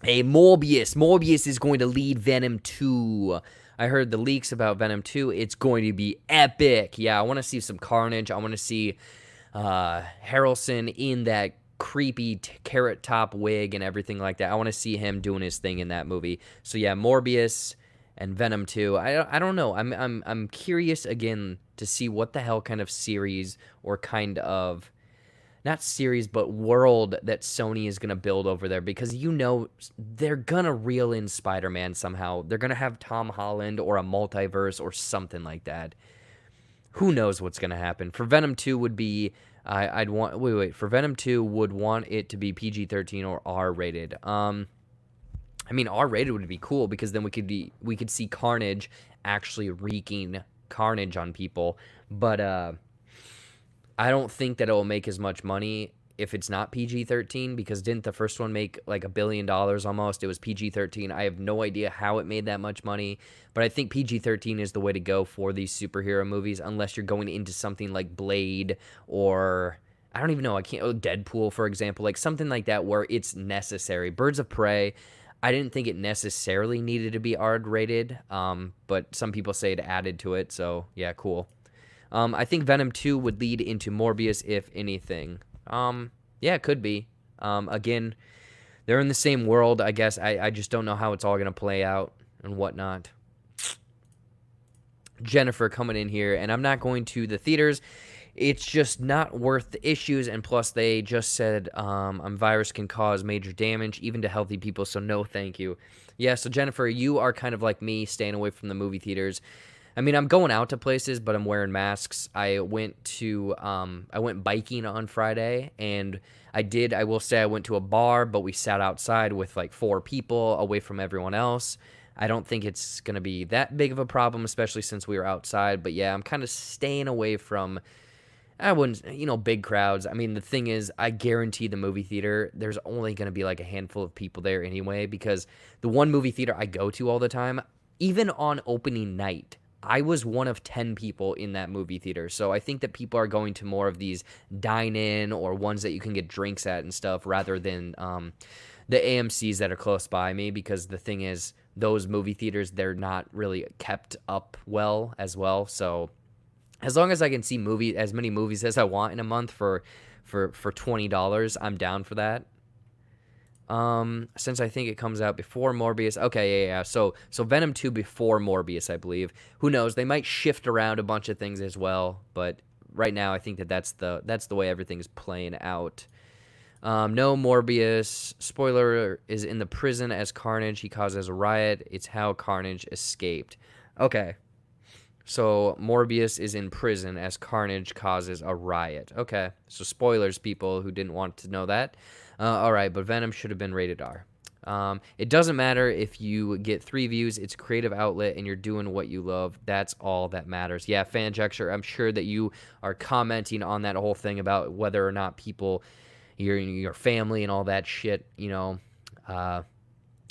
Hey, Morbius is going to lead Venom 2. I heard the leaks about Venom 2. It's going to be epic. Yeah, I want to see some carnage. I want to see Harrelson in that creepy carrot top wig and everything like that. I want to see him doing his thing in that movie. So yeah, Morbius and Venom 2. I don't know. I'm curious again to see what the hell kind of series, or kind of, not series, but world that Sony is going to build over there, because they're going to reel in Spider-Man somehow. They're going to have Tom Holland, or a multiverse or something like that. Who knows what's going to happen. For Venom 2 would be for Venom 2 would want it to be PG-13 or R-rated. I mean, R-rated would be cool, because then we could see Carnage actually wreaking carnage on people. But I don't think that it will make as much money if it's not PG-13, because didn't the first one make like $1 billion almost? It was PG-13. I have no idea how it made that much money, but I think PG-13 is the way to go for these superhero movies, unless you're going into something like Blade, or I don't even know. Deadpool, for example, like something like that where it's necessary. Birds of Prey, I didn't think it necessarily needed to be R-rated, but some people say it added to it, so yeah, cool. I think Venom 2 would lead into Morbius, if anything. Yeah, it could be. Again, they're in the same world, I guess. I just don't know how it's all going to play out and whatnot. Jennifer coming in here, and I'm not going to the theaters. It's just not worth the issues, and plus they just said virus can cause major damage, even to healthy people, so no thank you. Yeah, so Jennifer, you are kind of like me, staying away from the movie theaters. I mean, I'm going out to places, but I'm wearing masks. I went biking on Friday, and I will say I went to a bar, but we sat outside with like 4 people away from everyone else. I don't think it's going to be that big of a problem, especially since we were outside. But yeah, I'm kind of staying away from, I wouldn't, big crowds. I mean, the thing is, I guarantee the movie theater, there's only going to be like a handful of people there anyway, because the one movie theater I go to all the time, even on opening night, I was one of 10 people in that movie theater. So I think that people are going to more of these dine-in or ones that you can get drinks at and stuff, rather than the AMCs that are close by me, because the thing is, those movie theaters, they're not really kept up well as well. So as long as I can see as many movies as I want in a month for $20, I'm down for that. Since I think it comes out before Morbius. Okay, yeah. So Venom 2 before Morbius, I believe. Who knows? They might shift around a bunch of things as well, but right now I think that's the way everything's playing out. No, Morbius. Spoiler is in the prison as Carnage. He causes a riot. It's how Carnage escaped. Okay. So Morbius is in prison as Carnage causes a riot. Okay. So spoilers, people who didn't want to know that. All right, but Venom should have been rated R. It doesn't matter if you get 3 views. It's a creative outlet, and you're doing what you love. That's all that matters. Yeah, Fanjexer, I'm sure that you are commenting on that whole thing about whether or not people, your family and all that shit,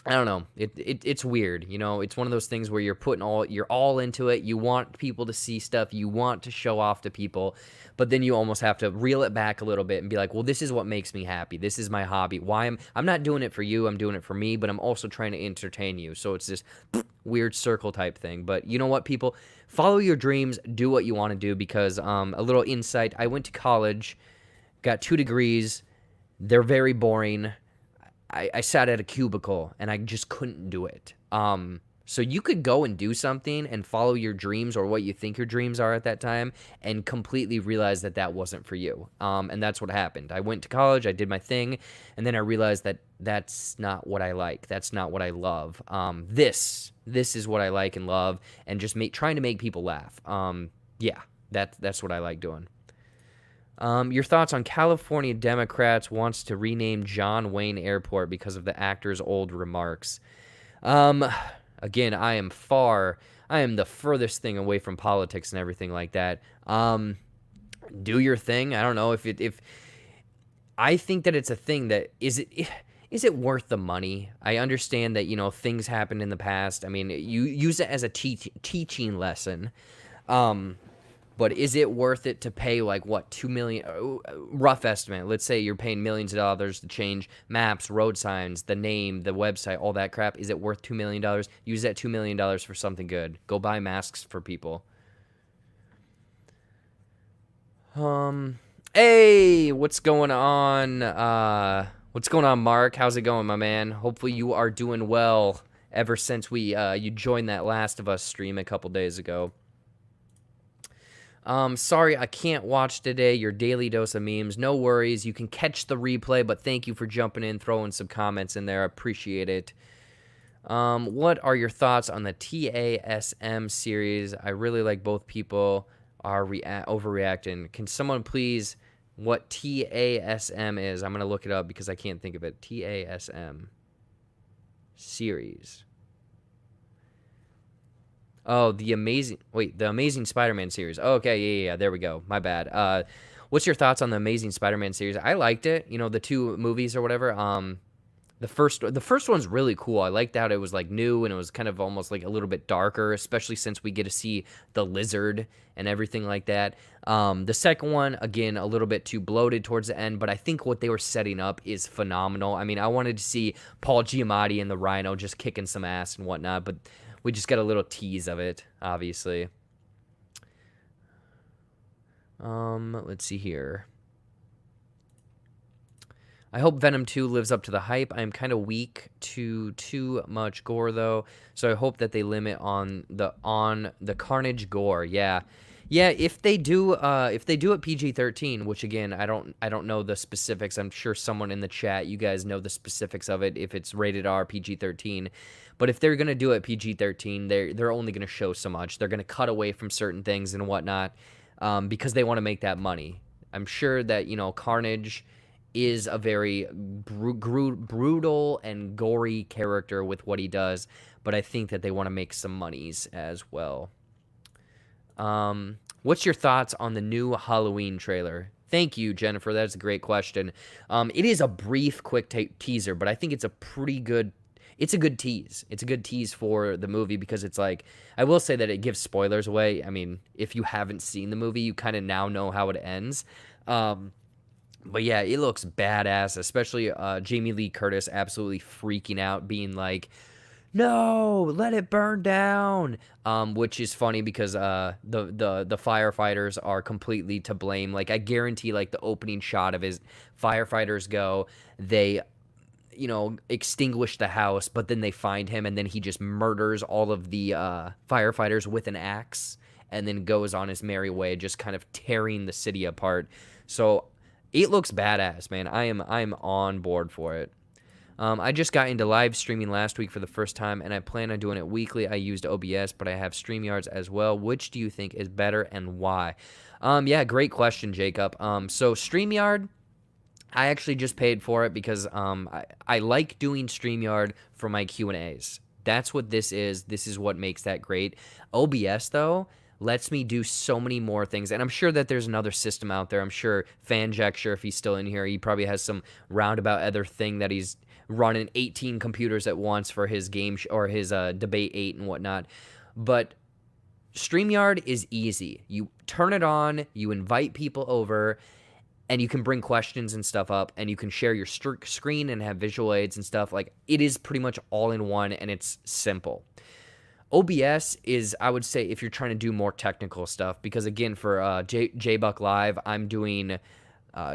I don't know. It's weird. It's one of those things where you're all into it. You want people to see stuff. You want to show off to people, but then you almost have to reel it back a little bit and be like, well, this is what makes me happy. This is my hobby. I'm not doing it for you. I'm doing it for me, but I'm also trying to entertain you. So it's this weird circle type thing. But you know what, people? Follow your dreams. Do what you want to do, because a little insight. I went to college, got 2 degrees. They're very boring. I sat at a cubicle and I just couldn't do it. So you could go and do something and follow your dreams, or what you think your dreams are at that time, and completely realize that that wasn't for you. And that's what happened. I went to college, I did my thing, and then I realized that that's not what I like. That's not what I love. This is what I like and love, and just trying to make people laugh. Yeah, that's what I like doing. Your thoughts on California Democrats wants to rename John Wayne Airport because of the actor's old remarks. Again, I am the furthest thing away from politics and everything like that. Do your thing. I don't know if I think that it's a thing that is it worth the money? I understand that, things happened in the past. I mean, you use it as a teaching lesson. But is it worth it to pay, like, what, $2 million, rough estimate, let's say you're paying millions of dollars to change maps, road signs, the name, the website, all that crap. Is it worth $2 million? Use that $2 million for something good. Go buy masks for people. Hey, what's going on? What's going on, Mark? How's it going, my man? Hopefully you are doing well ever since you joined that Last of Us stream a couple days ago. Sorry, I can't watch today. Your daily dose of memes. No worries. You can catch the replay, but thank you for jumping in, throwing some comments in there. I appreciate it. What are your thoughts on the TASM series? I really like both people are overreacting. Can someone please, what TASM is? I'm going to look it up because I can't think of it. TASM series. Oh, the Amazing Spider-Man series. Oh, okay, yeah, there we go. My bad. What's your thoughts on the Amazing Spider-Man series? I liked it. The 2 movies or whatever. The first one's really cool. I liked how it was like new, and it was kind of almost like a little bit darker, especially since we get to see the Lizard and everything like that. The second one, again, a little bit too bloated towards the end, but I think what they were setting up is phenomenal. I mean, I wanted to see Paul Giamatti and the Rhino just kicking some ass and whatnot, but we just got a little tease of it, obviously. Let's see here. I hope Venom 2 lives up to the hype. I am kind of weak to too much gore, though, so I hope that they limit on the carnage gore. Yeah, if they do it PG-13, which again I don't know the specifics. I'm sure someone in the chat, you guys know the specifics of it, if it's rated R, PG-13. But if they're gonna do it PG-13, they're only gonna show so much. They're gonna cut away from certain things and whatnot, because they want to make that money. I'm sure that Carnage is a very brutal and gory character with what he does, but I think that they want to make some monies as well. What's your thoughts on the new Halloween trailer? Thank you, Jennifer. That's a great question. It is a brief, quick teaser, but I think it's a good tease. It's a good tease for the movie, because it's like, I will say that it gives spoilers away. I mean, if you haven't seen the movie, you kind of now know how it ends. But yeah, it looks badass, especially Jamie Lee Curtis absolutely freaking out, being like, no, let it burn down, which is funny because the firefighters are completely to blame. Like, I guarantee, like, the opening shot of his firefighters go, extinguish the house, but then they find him, and then he just murders all of the firefighters with an axe, and then goes on his merry way, just kind of tearing the city apart. So it looks badass, man. I'm on board for it. I just got into live streaming last week for the first time, and I plan on doing it weekly. I used OBS, but I have StreamYards as well. Which do you think is better and why? Yeah, great question, Jacob. So StreamYard, I actually just paid for it because I like doing StreamYard for my Q&As. That's what this is. This is what makes that great. OBS, though, lets me do so many more things. And I'm sure that there's another system out there. I'm sure Fanjecture, if he's still in here, he probably has some roundabout other thing that he's running 18 computers at once for his game or his debate 8 and whatnot. But StreamYard is easy. You turn it on, you invite people over, and you can bring questions and stuff up, and you can share your screen and have visual aids and stuff. Like, it is pretty much all in one, and it's simple. OBS is, I would say, if you're trying to do more technical stuff, because again, for JBuck Live, I'm doing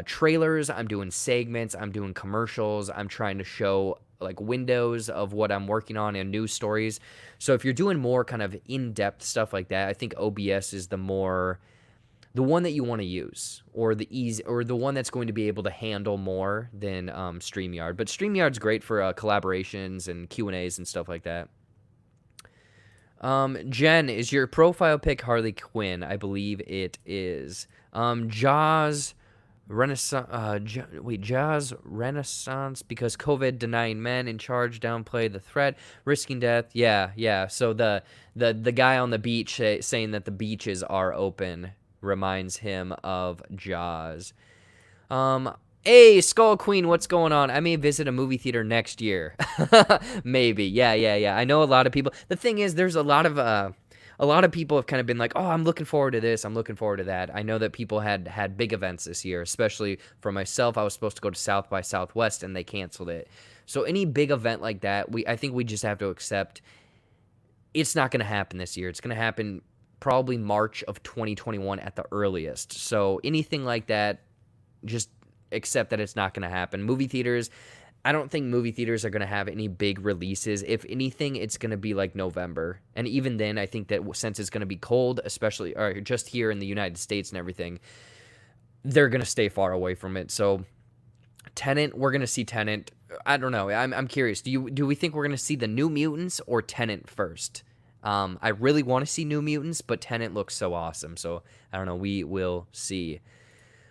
trailers, I'm doing segments, I'm doing commercials, I'm trying to show like windows of what I'm working on and news stories. So if you're doing more kind of in-depth stuff like that, I think OBS is the one that you want to use, or the one that's going to be able to handle more than StreamYard. But StreamYard's great for collaborations and Q&As and stuff like that. Jen, is your profile pic Harley Quinn? I believe it is. Jaws Renaissance, because COVID denying men in charge downplay the threat, risking death. Yeah. So the guy on the beach saying that the beaches are open reminds him of Jaws. Hey, Skull Queen, what's going on? I may visit a movie theater next year. Maybe. Yeah. I know a lot of people. The thing is, there's a lot of people have kind of been like, oh, I'm looking forward to this, I'm looking forward to that. I know that people had big events this year, especially for myself. I was supposed to go to South by Southwest, and they canceled it. So any big event like that, I think we just have to accept it's not going to happen this year. It's going to happen probably March of 2021 at the earliest. So anything like that, just accept that it's not going to happen. Movie theaters, I don't think movie theaters are going to have any big releases. If anything, it's going to be like November. And even then, I think that since it's going to be cold, especially or just here in the United States and everything, they're going to stay far away from it. So Tenet, we're going to see Tenet. I don't know. I'm curious. Do we think we're going to see the New Mutants or Tenet first? I really want to see New Mutants, but Tenet looks so awesome. So I don't know. We will see.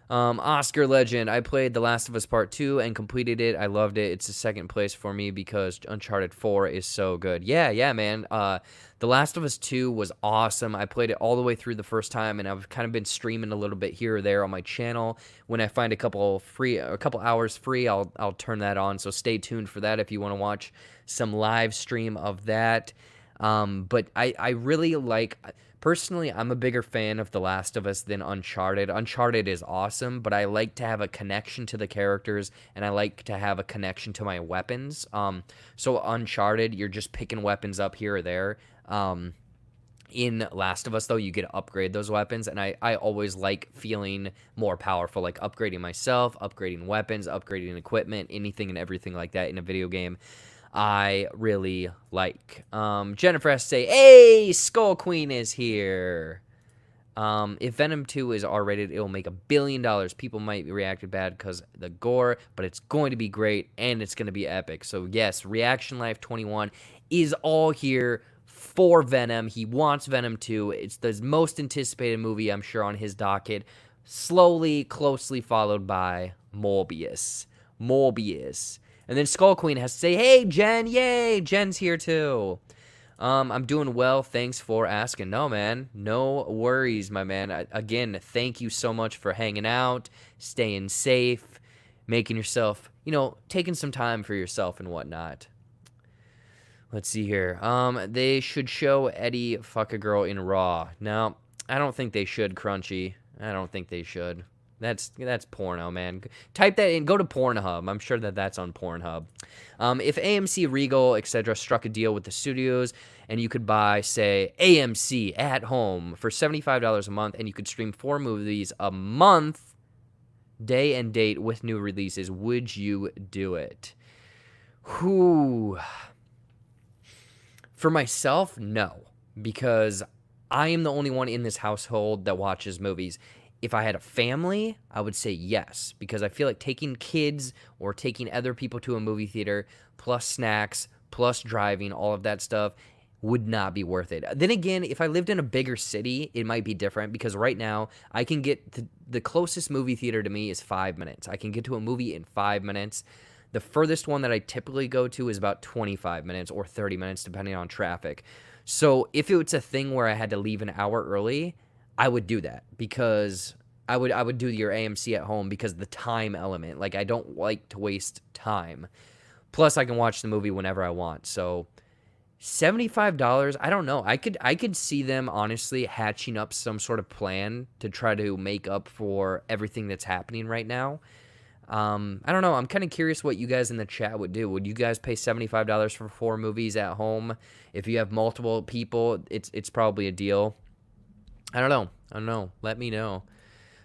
Oscar Legend, I played The Last of Us Part 2 and completed it. I loved it. It's a second place for me because Uncharted 4 is so good. Yeah, man. The Last of Us 2 was awesome. I played it all the way through the first time, and I've kind of been streaming a little bit here or there on my channel. When I find a couple hours free, I'll turn that on. So stay tuned for that if you want to watch some live stream of that. But I really like... Personally, I'm a bigger fan of The Last of Us than Uncharted. Uncharted is awesome, but I like to have a connection to the characters, and I like to have a connection to my weapons. So Uncharted, you're just picking weapons up here or there. In Last of Us, though, you get to upgrade those weapons, and I always like feeling more powerful, like upgrading myself, upgrading weapons, upgrading equipment, anything and everything like that in a video game. I really like. Jennifer has to say, hey, Skull Queen is here. If Venom 2 is R-rated, it will make $1 billion. People might react bad because the gore, but it's going to be great, and it's going to be epic. So, yes, Reaction Life 21 is all here for Venom. He wants Venom 2. It's the most anticipated movie, I'm sure, on his docket. Closely followed by Morbius. And then Skull Queen has to say, hey, Jen, yay, Jen's here too. I'm doing well, thanks for asking. No, man, no worries, my man. Again, thank you so much for hanging out, staying safe, making yourself, taking some time for yourself and whatnot. Let's see here. They should show Eddie fuck a girl in Raw. No, I don't think they should, Crunchy. I don't think they should. That's porno, man. Type that in. Go to Pornhub. I'm sure that's on Pornhub. If AMC, Regal, etc. struck a deal with the studios and you could buy, say, AMC at home for $75 a month and you could stream 4 movies a month, day and date with new releases, would you do it? Who? For myself, no, because I am the only one in this household that watches movies. If I had a family, I would say yes, because I feel like taking kids or taking other people to a movie theater, plus snacks, plus driving, all of that stuff, would not be worth it. Then again, if I lived in a bigger city, it might be different, because right now I can get to the closest movie theater to me is 5 minutes. I can get to a movie in 5 minutes. The furthest one that I typically go to is about 25 minutes or 30 minutes, depending on traffic. So if it's a thing where I had to leave an hour early, I would do that, because I would do your AMC at home because the time element. Like, I don't like to waste time. Plus, I can watch the movie whenever I want. So $75, I don't know. I could see them honestly hatching up some sort of plan to try to make up for everything that's happening right now. I don't know. I'm kind of curious what you guys in the chat would do. Would you guys pay $75 for 4 movies at home? If you have multiple people, it's probably a deal. I don't know. Let me know.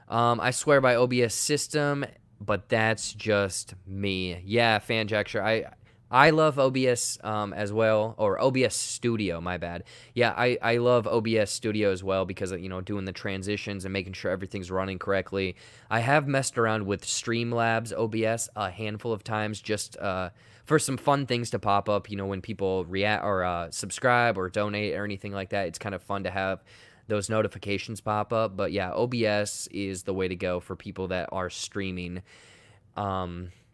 I swear by OBS system, but that's just me. Yeah, Fanjecture. I love OBS as well, or OBS Studio, my bad. Yeah, I love OBS Studio as well because of, doing the transitions and making sure everything's running correctly. I have messed around with Streamlabs OBS a handful of times just for some fun things to pop up, when people react or subscribe or donate or anything like that. It's kind of fun to have those notifications pop up. But yeah, OBS is the way to go for people that are streaming.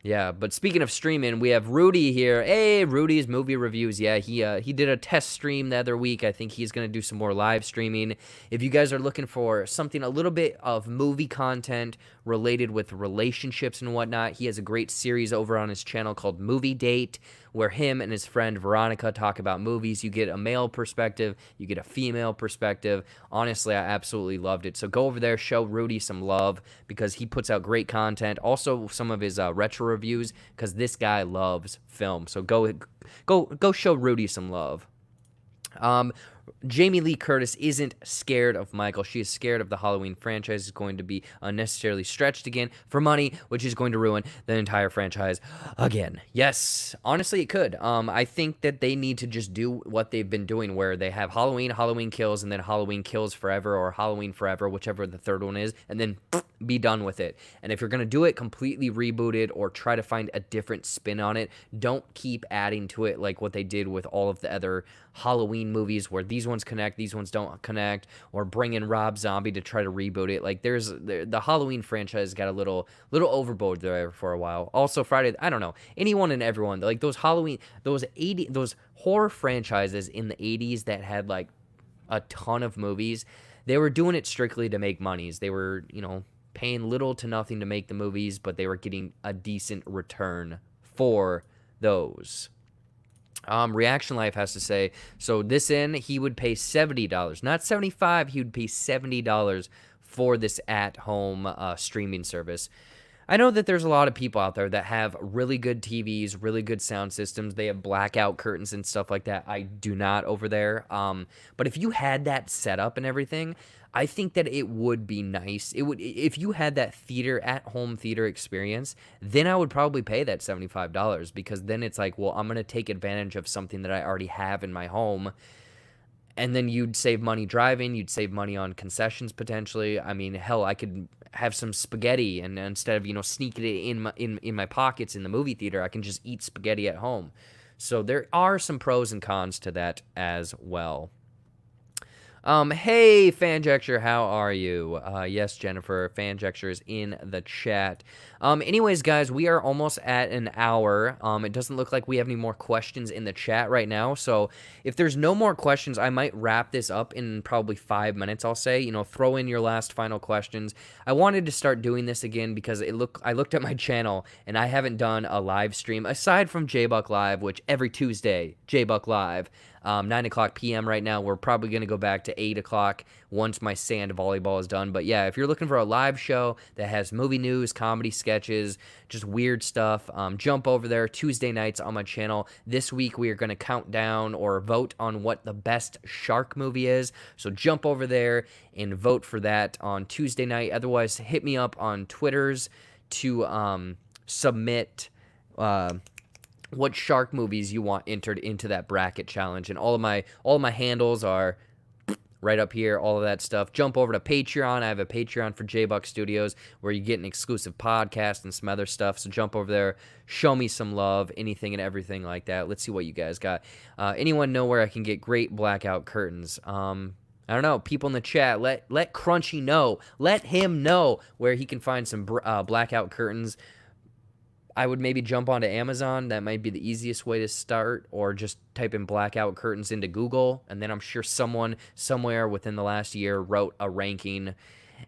Yeah, but speaking of streaming, we have Rudy here. Hey, Rudy's movie reviews. Yeah, he did a test stream the other week. I think he's going to do some more live streaming. If you guys are looking for something, a little bit of movie content related with relationships and whatnot, he has a great series over on his channel called Movie Date, where him and his friend Veronica talk about movies. You get a male perspective, you get a female perspective. Honestly, I absolutely loved it. So go over there, show Rudy some love, because he puts out great content. Also, some of his retro reviews, because this guy loves film. So go show Rudy some love. Jamie Lee Curtis isn't scared of Michael. She is scared of the Halloween franchise is going to be unnecessarily stretched again for money, which is going to ruin the entire franchise again. Yes, honestly, it could. I think that they need to just do what they've been doing, where they have Halloween Kills, and then Halloween Kills Forever, or Halloween Forever, whichever the third one is, and then be done with it. And if you're going to do it, completely reboot it or try to find a different spin on it. Don't keep adding to it like what they did with all of the other Halloween movies, where these ones connect, these ones don't connect, or bring in Rob Zombie to try to reboot it. Like, the Halloween franchise got a little overboard there for a while. Also, Friday, I don't know, anyone and everyone, like those horror franchises in the 80s that had like a ton of movies, they were doing it strictly to make monies. They were, paying little to nothing to make the movies, but they were getting a decent return for those. Reaction Life has to say, so he would pay $70, not $75. He would pay $70 for this at-home streaming service. I know that there's a lot of people out there that have really good TVs, really good sound systems. They have blackout curtains and stuff like that. I do not over there. But if you had that set up and everything, I think that it would be nice. It would, if you had that at-home theater experience, then I would probably pay that $75, because then it's like, well, I'm going to take advantage of something that I already have in my home. And then you'd save money driving, you'd save money on concessions potentially. I mean, hell, I could have some spaghetti, and instead of, sneaking it in my pockets in the movie theater, I can just eat spaghetti at home. So there are some pros and cons to that as well. Hey, Fanjecture, how are you? Yes, Jennifer, Fanjecture is in the chat. Anyways, guys, we are almost at an hour. It doesn't look like we have any more questions in the chat right now, so if there's no more questions, I might wrap this up in probably 5 minutes, I'll say. Throw in your last final questions. I wanted to start doing this again because I looked at my channel, and I haven't done a live stream, aside from JBuck Live, which every Tuesday, JBuck Live, 9 o'clock p.m. right now. We're probably going to go back to 8 o'clock once my sand volleyball is done. But yeah, if you're looking for a live show that has movie news, comedy sketches, just weird stuff, jump over there Tuesday nights on my channel. This week we are going to count down or vote on what the best shark movie is. So jump over there and vote for that on Tuesday night. Otherwise, hit me up on Twitters to submit what shark movies you want entered into that bracket challenge. And all of my handles are right up here, all of that stuff. Jump over to Patreon. I have a Patreon for JBuck Studios where you get an exclusive podcast and some other stuff. So jump over there, show me some love, anything and everything like that. Let's see what you guys got. Anyone know where I can get great blackout curtains? I don't know. People in the chat, let Crunchy know. Let him know where he can find some blackout curtains. I would maybe jump onto Amazon. That might be the easiest way to start, or just type in blackout curtains into Google, and then I'm sure someone somewhere within the last year wrote a ranking,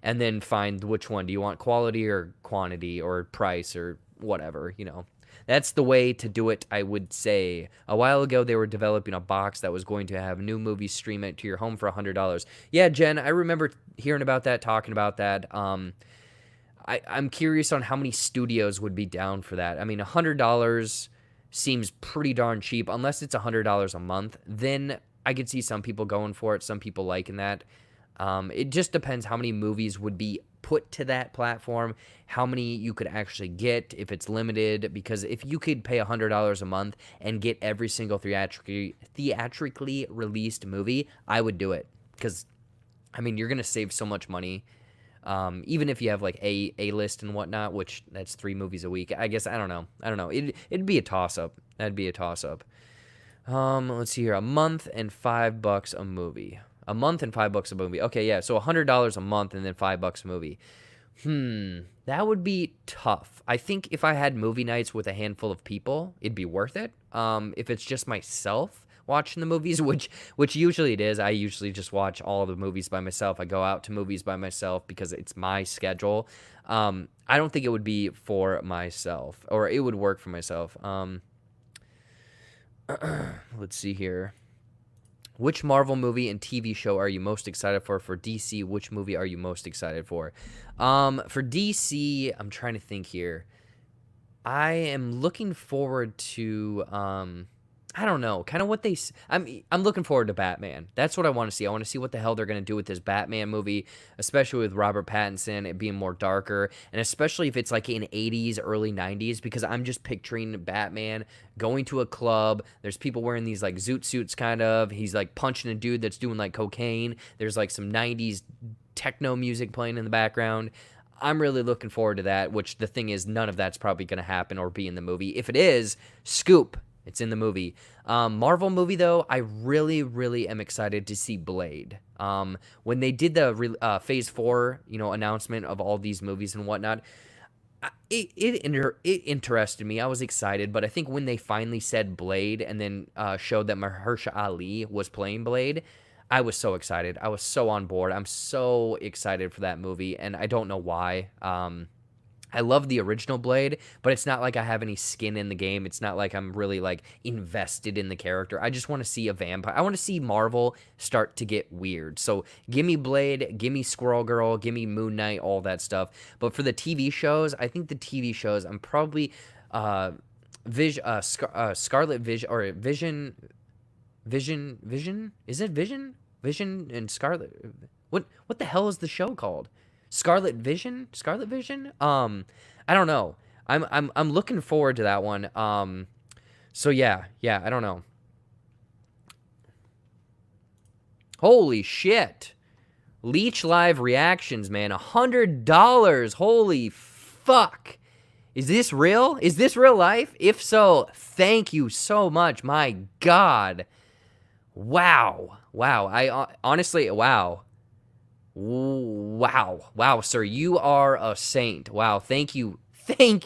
and then find which one. Do you want quality or quantity or price or whatever, That's the way to do it, I would say. A while ago, they were developing a box that was going to have new movies stream it to your home for $100. Yeah, Jen, I remember hearing about that, talking about that. I'm curious on how many studios would be down for that. I mean, $100 seems pretty darn cheap, unless it's $100 a month. Then I could see some people going for it, some people liking that. It just depends how many movies would be put to that platform, how many you could actually get, if it's limited. Because if you could pay $100 a month and get every single theatrically released movie, I would do it. Because, I mean, you're going to save so much money. Even if you have like a list and whatnot, which that's 3 movies a week. I guess I don't know. It'd be a toss up. That'd be a toss up. Let's see here. A month and $5 a movie. A month and $5 a movie. Okay, yeah. So $100 a month and then $5 a movie. That would be tough. I think if I had movie nights with a handful of people, it'd be worth it. If it's just myself watching the movies, which usually it is. I usually just watch all the movies by myself. I go out to movies by myself because it's my schedule. I don't think it would be for myself, or it would work for myself. Let's see here. Which Marvel movie and TV show are you most excited for? For DC, which movie are you most excited for? For DC, I'm trying to think here. I am looking forward to I don't know, kind of what I'm looking forward to Batman. That's what I want to see. I want to see what the hell they're going to do with this Batman movie, especially with Robert Pattinson, it being more darker, and especially if it's like in 80s, early 90s, because I'm just picturing Batman going to a club. There's people wearing these like zoot suits kind of. He's like punching a dude that's doing like cocaine. There's like some 90s techno music playing in the background. I'm really looking forward to that, which the thing is, none of that's probably going to happen or be in the movie. If it is, scoop. It's in the movie. Marvel movie, though, I really, really am excited to see Blade. When they did the Phase 4, announcement of all these movies and whatnot, it interested me. I was excited, but I think when they finally said Blade and then showed that Mahershala Ali was playing Blade, I was so excited. I was so on board. I'm so excited for that movie, and I don't know why. I love the original Blade, but it's not like I have any skin in the game. It's not like I'm really like invested in the character. I just want to see a vampire. I want to see Marvel start to get weird. So give me Blade, give me Squirrel Girl, give me Moon Knight, all that stuff. But for the TV shows, I think the TV shows, I'm probably Scarlet Vision or Vision. Is it Vision? Vision and Scarlet. What the hell is the show called? Scarlet Vision? I don't know. I'm looking forward to that one. So yeah, I don't know. Holy shit. Leech Live reactions, man. $100. Holy fuck. Is this real? Is this real life? If so, thank you so much. My God. Wow. I honestly, wow. Wow, sir, you are a saint. Wow, thank you.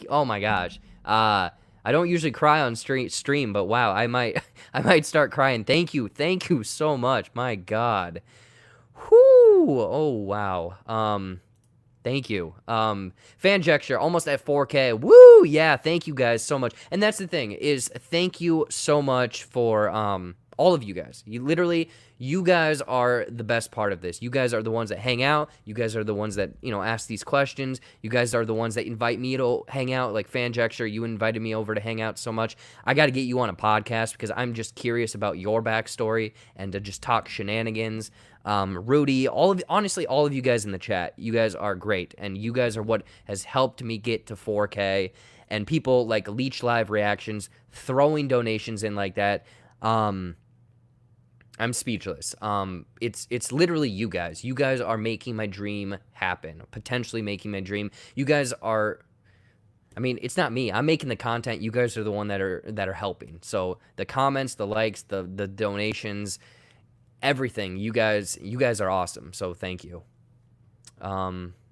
Oh my gosh. I don't usually cry on stream, but wow, I might start crying. Thank you so much. My God. Whoo. Oh wow. Thank you. Fan gesture almost at 4K. Woo! Yeah, thank you guys so much. And that's the thing is, thank you so much for all of you guys. You guys are the best part of this. You guys are the ones that hang out. You guys are the ones that, ask these questions. You guys are the ones that invite me to hang out. Like Fan gesture, you invited me over to hang out so much. I got to get you on a podcast because I'm just curious about your backstory and to just talk shenanigans. Rudy, honestly, all of you guys in the chat, you guys are great. And you guys are what has helped me get to 4K. and people like Leech Live reactions, throwing donations in like that. I'm speechless. It's literally you guys. You guys are making my dream happen, potentially making my dream. You guys are, I mean, it's not me. I'm making the content. You guys are the one that are helping. So the comments, the likes, the donations, everything. You guys are awesome. So thank you.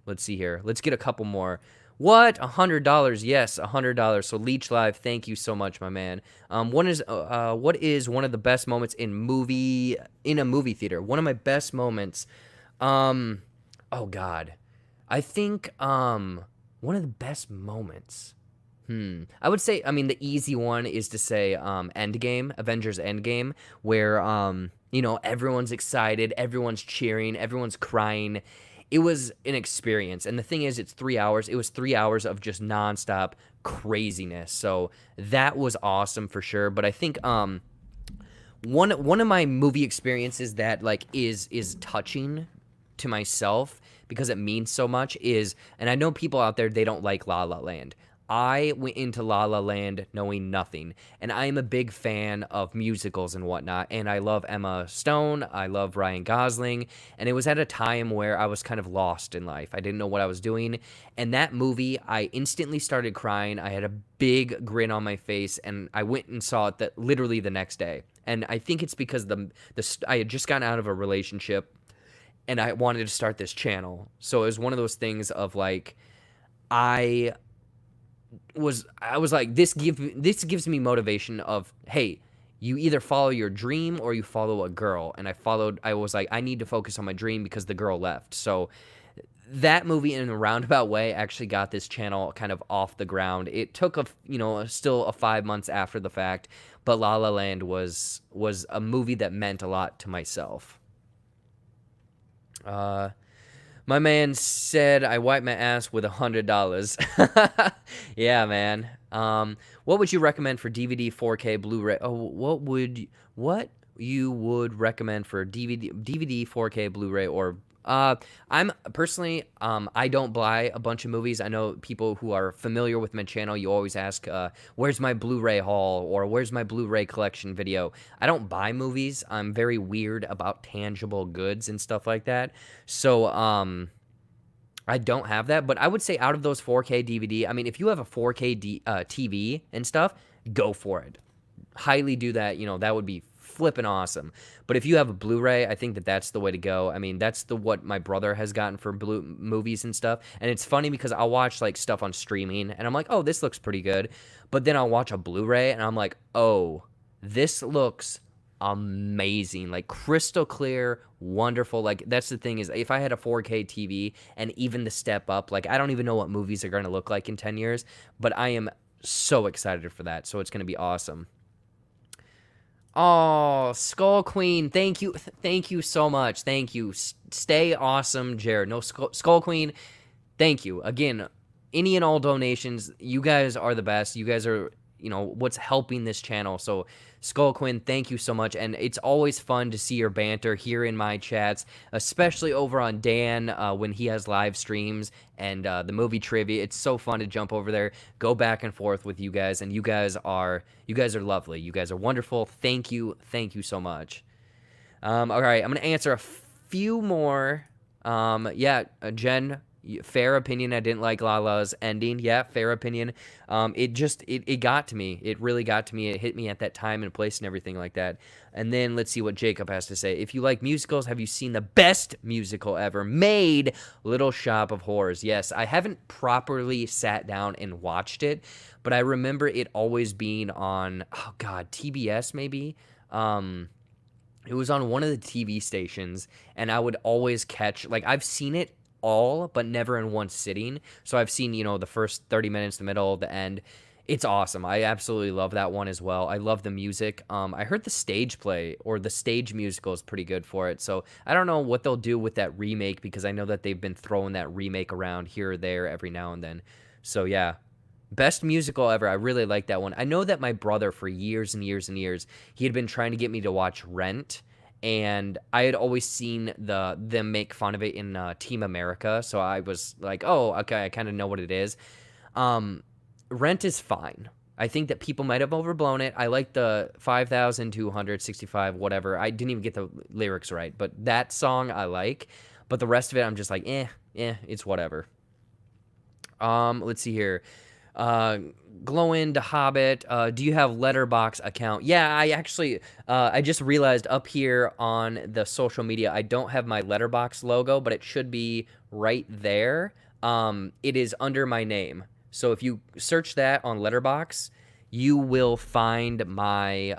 Let's see here. Let's get a couple more. What? $100? Yes, $100. So Leech Live, thank you so much, my man. What is one of the best moments in a movie theater? One of my best moments. Oh God, I think one of the best moments. I would say, I mean, the easy one is to say Endgame, Avengers Endgame, where everyone's excited, everyone's cheering, everyone's crying. It was an experience. And the thing is, it's 3 hours. It was 3 hours of just nonstop craziness. So that was awesome for sure. But I think one of my movie experiences that like is touching to myself because it means so much is, and I know people out there, they don't like La La Land. I went into La La Land knowing nothing, and I am a big fan of musicals and whatnot, and I love Emma Stone, I love Ryan Gosling, and it was at a time where I was kind of lost in life. I didn't know what I was doing, and that movie, I instantly started crying. I had a big grin on my face, and I went and saw it literally the next day. And I think it's because I had just gotten out of a relationship, and I wanted to start this channel. So it was one of those things of like, I was like, this gives me motivation of, hey, you either follow your dream or you follow a girl. And I was like, I need to focus on my dream because the girl left. So that movie in a roundabout way actually got this channel kind of off the ground. It took still 5 months after the fact, but La La Land was a movie that meant a lot to myself. My man said I wiped my ass with $100. Yeah, man. What would you recommend for DVD, 4K, Blu-ray? Oh, what you would recommend for DVD, 4K, Blu-ray, or I'm personally, I don't buy a bunch of movies. I know people who are familiar with my channel, you always ask, where's my Blu-ray haul, or where's my Blu-ray collection video? I don't buy movies. I'm very weird about tangible goods and stuff like that. So, I don't have that, but I would say out of those 4K DVD, I mean, if you have a 4K TV and stuff, go for it. Highly do that. That would be flipping awesome. But if you have a Blu-ray, I think that's the way to go. I mean, that's what my brother has gotten for movies and stuff. And it's funny because I'll watch like stuff on streaming and I'm like, oh, this looks pretty good. But then I'll watch a Blu-ray and I'm like, oh, this looks amazing, like crystal clear, wonderful. Like that's the thing is, if I had a 4K TV and even the step up, like I don't even know what movies are going to look like in 10 years, but I am so excited for that. So it's going to be awesome. Oh, Skull Queen, thank you so much. Thank you. Stay awesome, Jared. No, Skull Queen, thank you again. Any and all donations, you guys are the best. You guys are what's helping this channel. So Skull Quinn, thank you so much. And it's always fun to see your banter here in my chats, especially over on Dan when he has live streams and the movie trivia. It's so fun to jump over there, go back and forth with you guys, and you guys are lovely. You guys are wonderful. Thank you so much. All right, I'm gonna answer a few more. Jen, fair opinion. I didn't like Lala's ending. Yeah, fair opinion. It got to me. It really got to me. It hit me at that time and place and everything like that. And then let's see what Jacob has to say. If you like musicals, have you seen the best musical ever made, Little Shop of Horrors? Yes, I haven't properly sat down and watched it, but I remember it always being on, oh God, TBS maybe? It was on one of the TV stations, and I would always catch, like, I've seen it all, but never in one sitting. So I've seen, the first 30 minutes, the middle, the end. It's awesome. I absolutely love that one as well. I love the music. I heard the stage play or the stage musical is pretty good for it. So I don't know what they'll do with that remake, because I know that they've been throwing that remake around here or there every now and then. So yeah, best musical ever. I really like that one. I know that my brother, for years and years and years, he had been trying to get me to watch Rent. And I had always seen them make fun of it in Team America, so I was like, oh, okay, I kind of know what it is. Rent is fine. I think that people might have overblown it. I like the 5,265, whatever. I didn't even get the lyrics right, but that song I like. But the rest of it, I'm just like, it's whatever. Let's see here. Glowin to Hobbit. Do you have Letterbox account? Yeah, I actually, I just realized up here on the social media, I don't have my Letterbox logo, but it should be right there. It is under my name. So if you search that on Letterbox, you will find my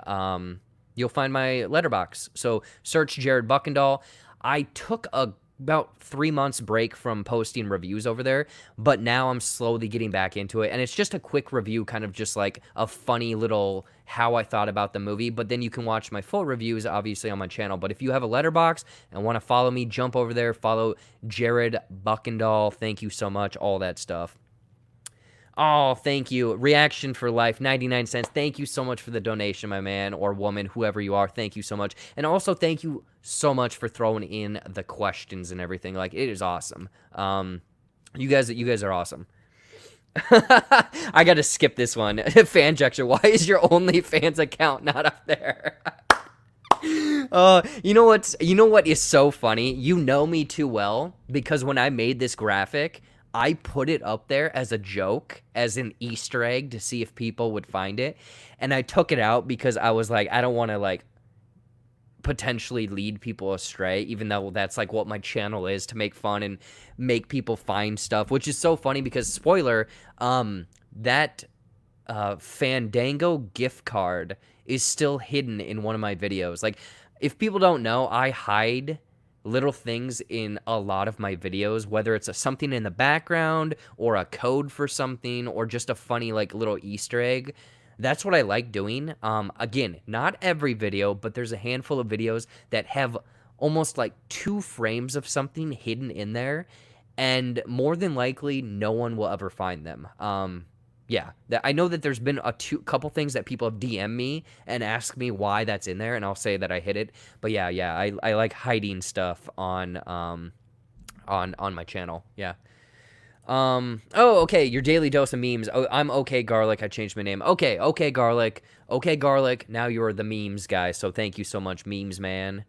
Letterbox. So search Jared Buckendahl. I took about 3 months break from posting reviews over there, but now I'm slowly getting back into it, and it's just a quick review, kind of just like a funny little how I thought about the movie. But then you can watch my full reviews obviously on my channel. But if you have a Letterbox and want to follow me, jump over there, follow Jared Buckendahl. Thank you so much, all that stuff. Oh, thank you. Reaction for Life, 99 cents. Thank you so much for the donation, my man or woman, whoever you are. Thank you so much. And also, thank you so much for throwing in the questions and everything. Like, it is awesome. You guys are awesome. I got to skip this one. Fanjecture, why is your OnlyFans account not up there? You know what is so funny? You know me too well, because when I made this graphic, I put it up there as a joke, as an Easter egg to see if people would find it. And I took it out because I was like, I don't want to like potentially lead people astray, even though that's like what my channel is, to make fun and make people find stuff, which is so funny because, spoiler, that Fandango gift card is still hidden in one of my videos. Like, if people don't know, I hide little things in a lot of my videos, whether it's something in the background or a code for something or just a funny like little Easter egg. That's what I like doing. Again, not every video, but there's a handful of videos that have almost like 2 frames of something hidden in there, and more than likely no one will ever find them. Yeah, I know that there's been a couple things that people have DM me and ask me why that's in there, and I'll say that I hid it. But yeah, I like hiding stuff on my channel. Yeah. Oh, okay, your daily dose of memes. Oh, I'm okay, Garlic. I changed my name. Okay, Garlic. Okay, Garlic. Now you're the memes guy. So thank you so much, memes man.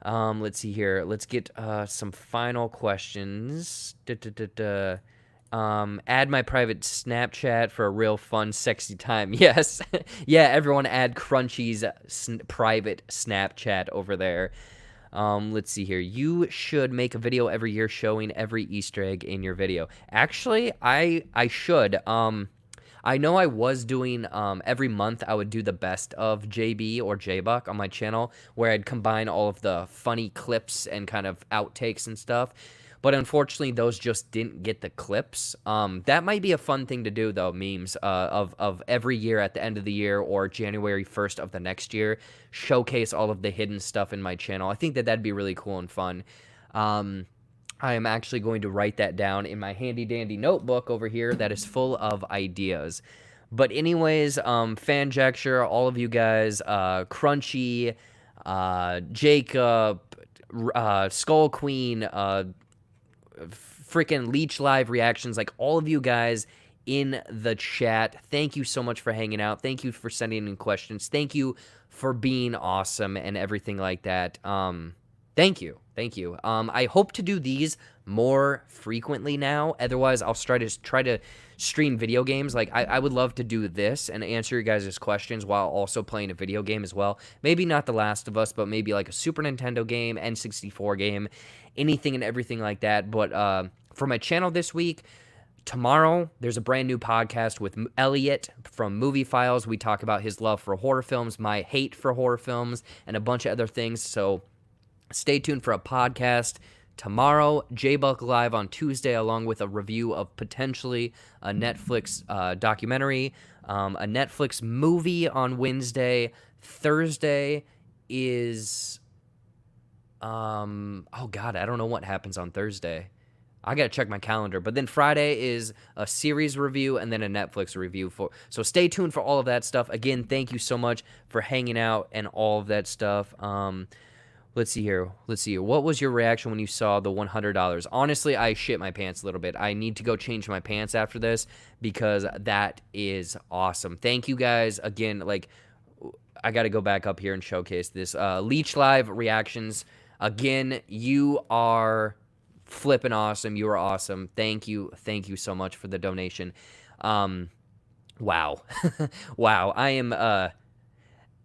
Let's see here. Let's get some final questions. Add my private Snapchat for a real fun, sexy time. Yes. Yeah, everyone add Crunchy's private Snapchat over there. Let's see here. You should make a video every year showing every Easter egg in your video. Actually, I should. I know I was doing, every month I would do the best of JB or JBuck on my channel, where I'd combine all of the funny clips and kind of outtakes and stuff. But unfortunately, those just didn't get the clips. That might be a fun thing to do, though, memes, of every year at the end of the year or January 1st of the next year, showcase all of the hidden stuff in my channel. I think that that'd be really cool and fun. I am actually going to write that down in my handy-dandy notebook over here that is full of ideas. But anyways, Fanjecture, all of you guys, Crunchy, Jacob, Skull Queen, freaking Leech Live reactions, like all of you guys in the chat, thank you so much for hanging out. Thank you for sending in questions. Thank you for being awesome and everything like that. Thank you. I hope to do these more frequently now. Otherwise, I'll try to stream video games. Like, I would love to do this and answer your guys' questions while also playing a video game as well. Maybe not The Last of Us, but maybe like a Super Nintendo game, N64 game, anything and everything like that. But for my channel this week, tomorrow, there's a brand new podcast with Elliot from Movie Files. We talk about his love for horror films, my hate for horror films, and a bunch of other things. So stay tuned for a podcast tomorrow. JBuck Live on Tuesday, along with a review of potentially a Netflix documentary, a Netflix movie on Wednesday. Thursday is... oh God, I don't know what happens on Thursday. I gotta check my calendar. But then Friday is a series review and then a Netflix review. So stay tuned for all of that stuff. Again, thank you so much for hanging out and all of that stuff. Let's see here. Let's see here. What was your reaction when you saw the $100? Honestly, I shit my pants a little bit. I need to go change my pants after this because that is awesome. Thank you guys again. Like, I got to go back up here and showcase this. Leech Live reactions. Again, you are flipping awesome. You are awesome. Thank you. Thank you so much for the donation. Wow. Wow.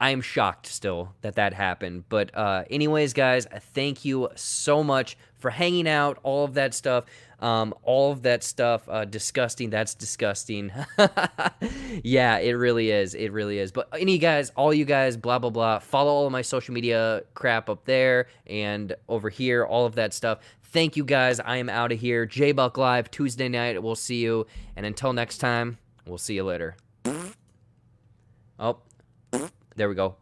I am shocked still that happened. But anyways, guys, thank you so much for hanging out, all of that stuff. All of that stuff, disgusting. That's disgusting. Yeah, it really is. It really is. But all you guys, blah, blah, blah, follow all of my social media crap up there and over here, all of that stuff. Thank you, guys. I am out of here. JBuck Live, Tuesday night. We'll see you. And until next time, we'll see you later. Oh. There we go.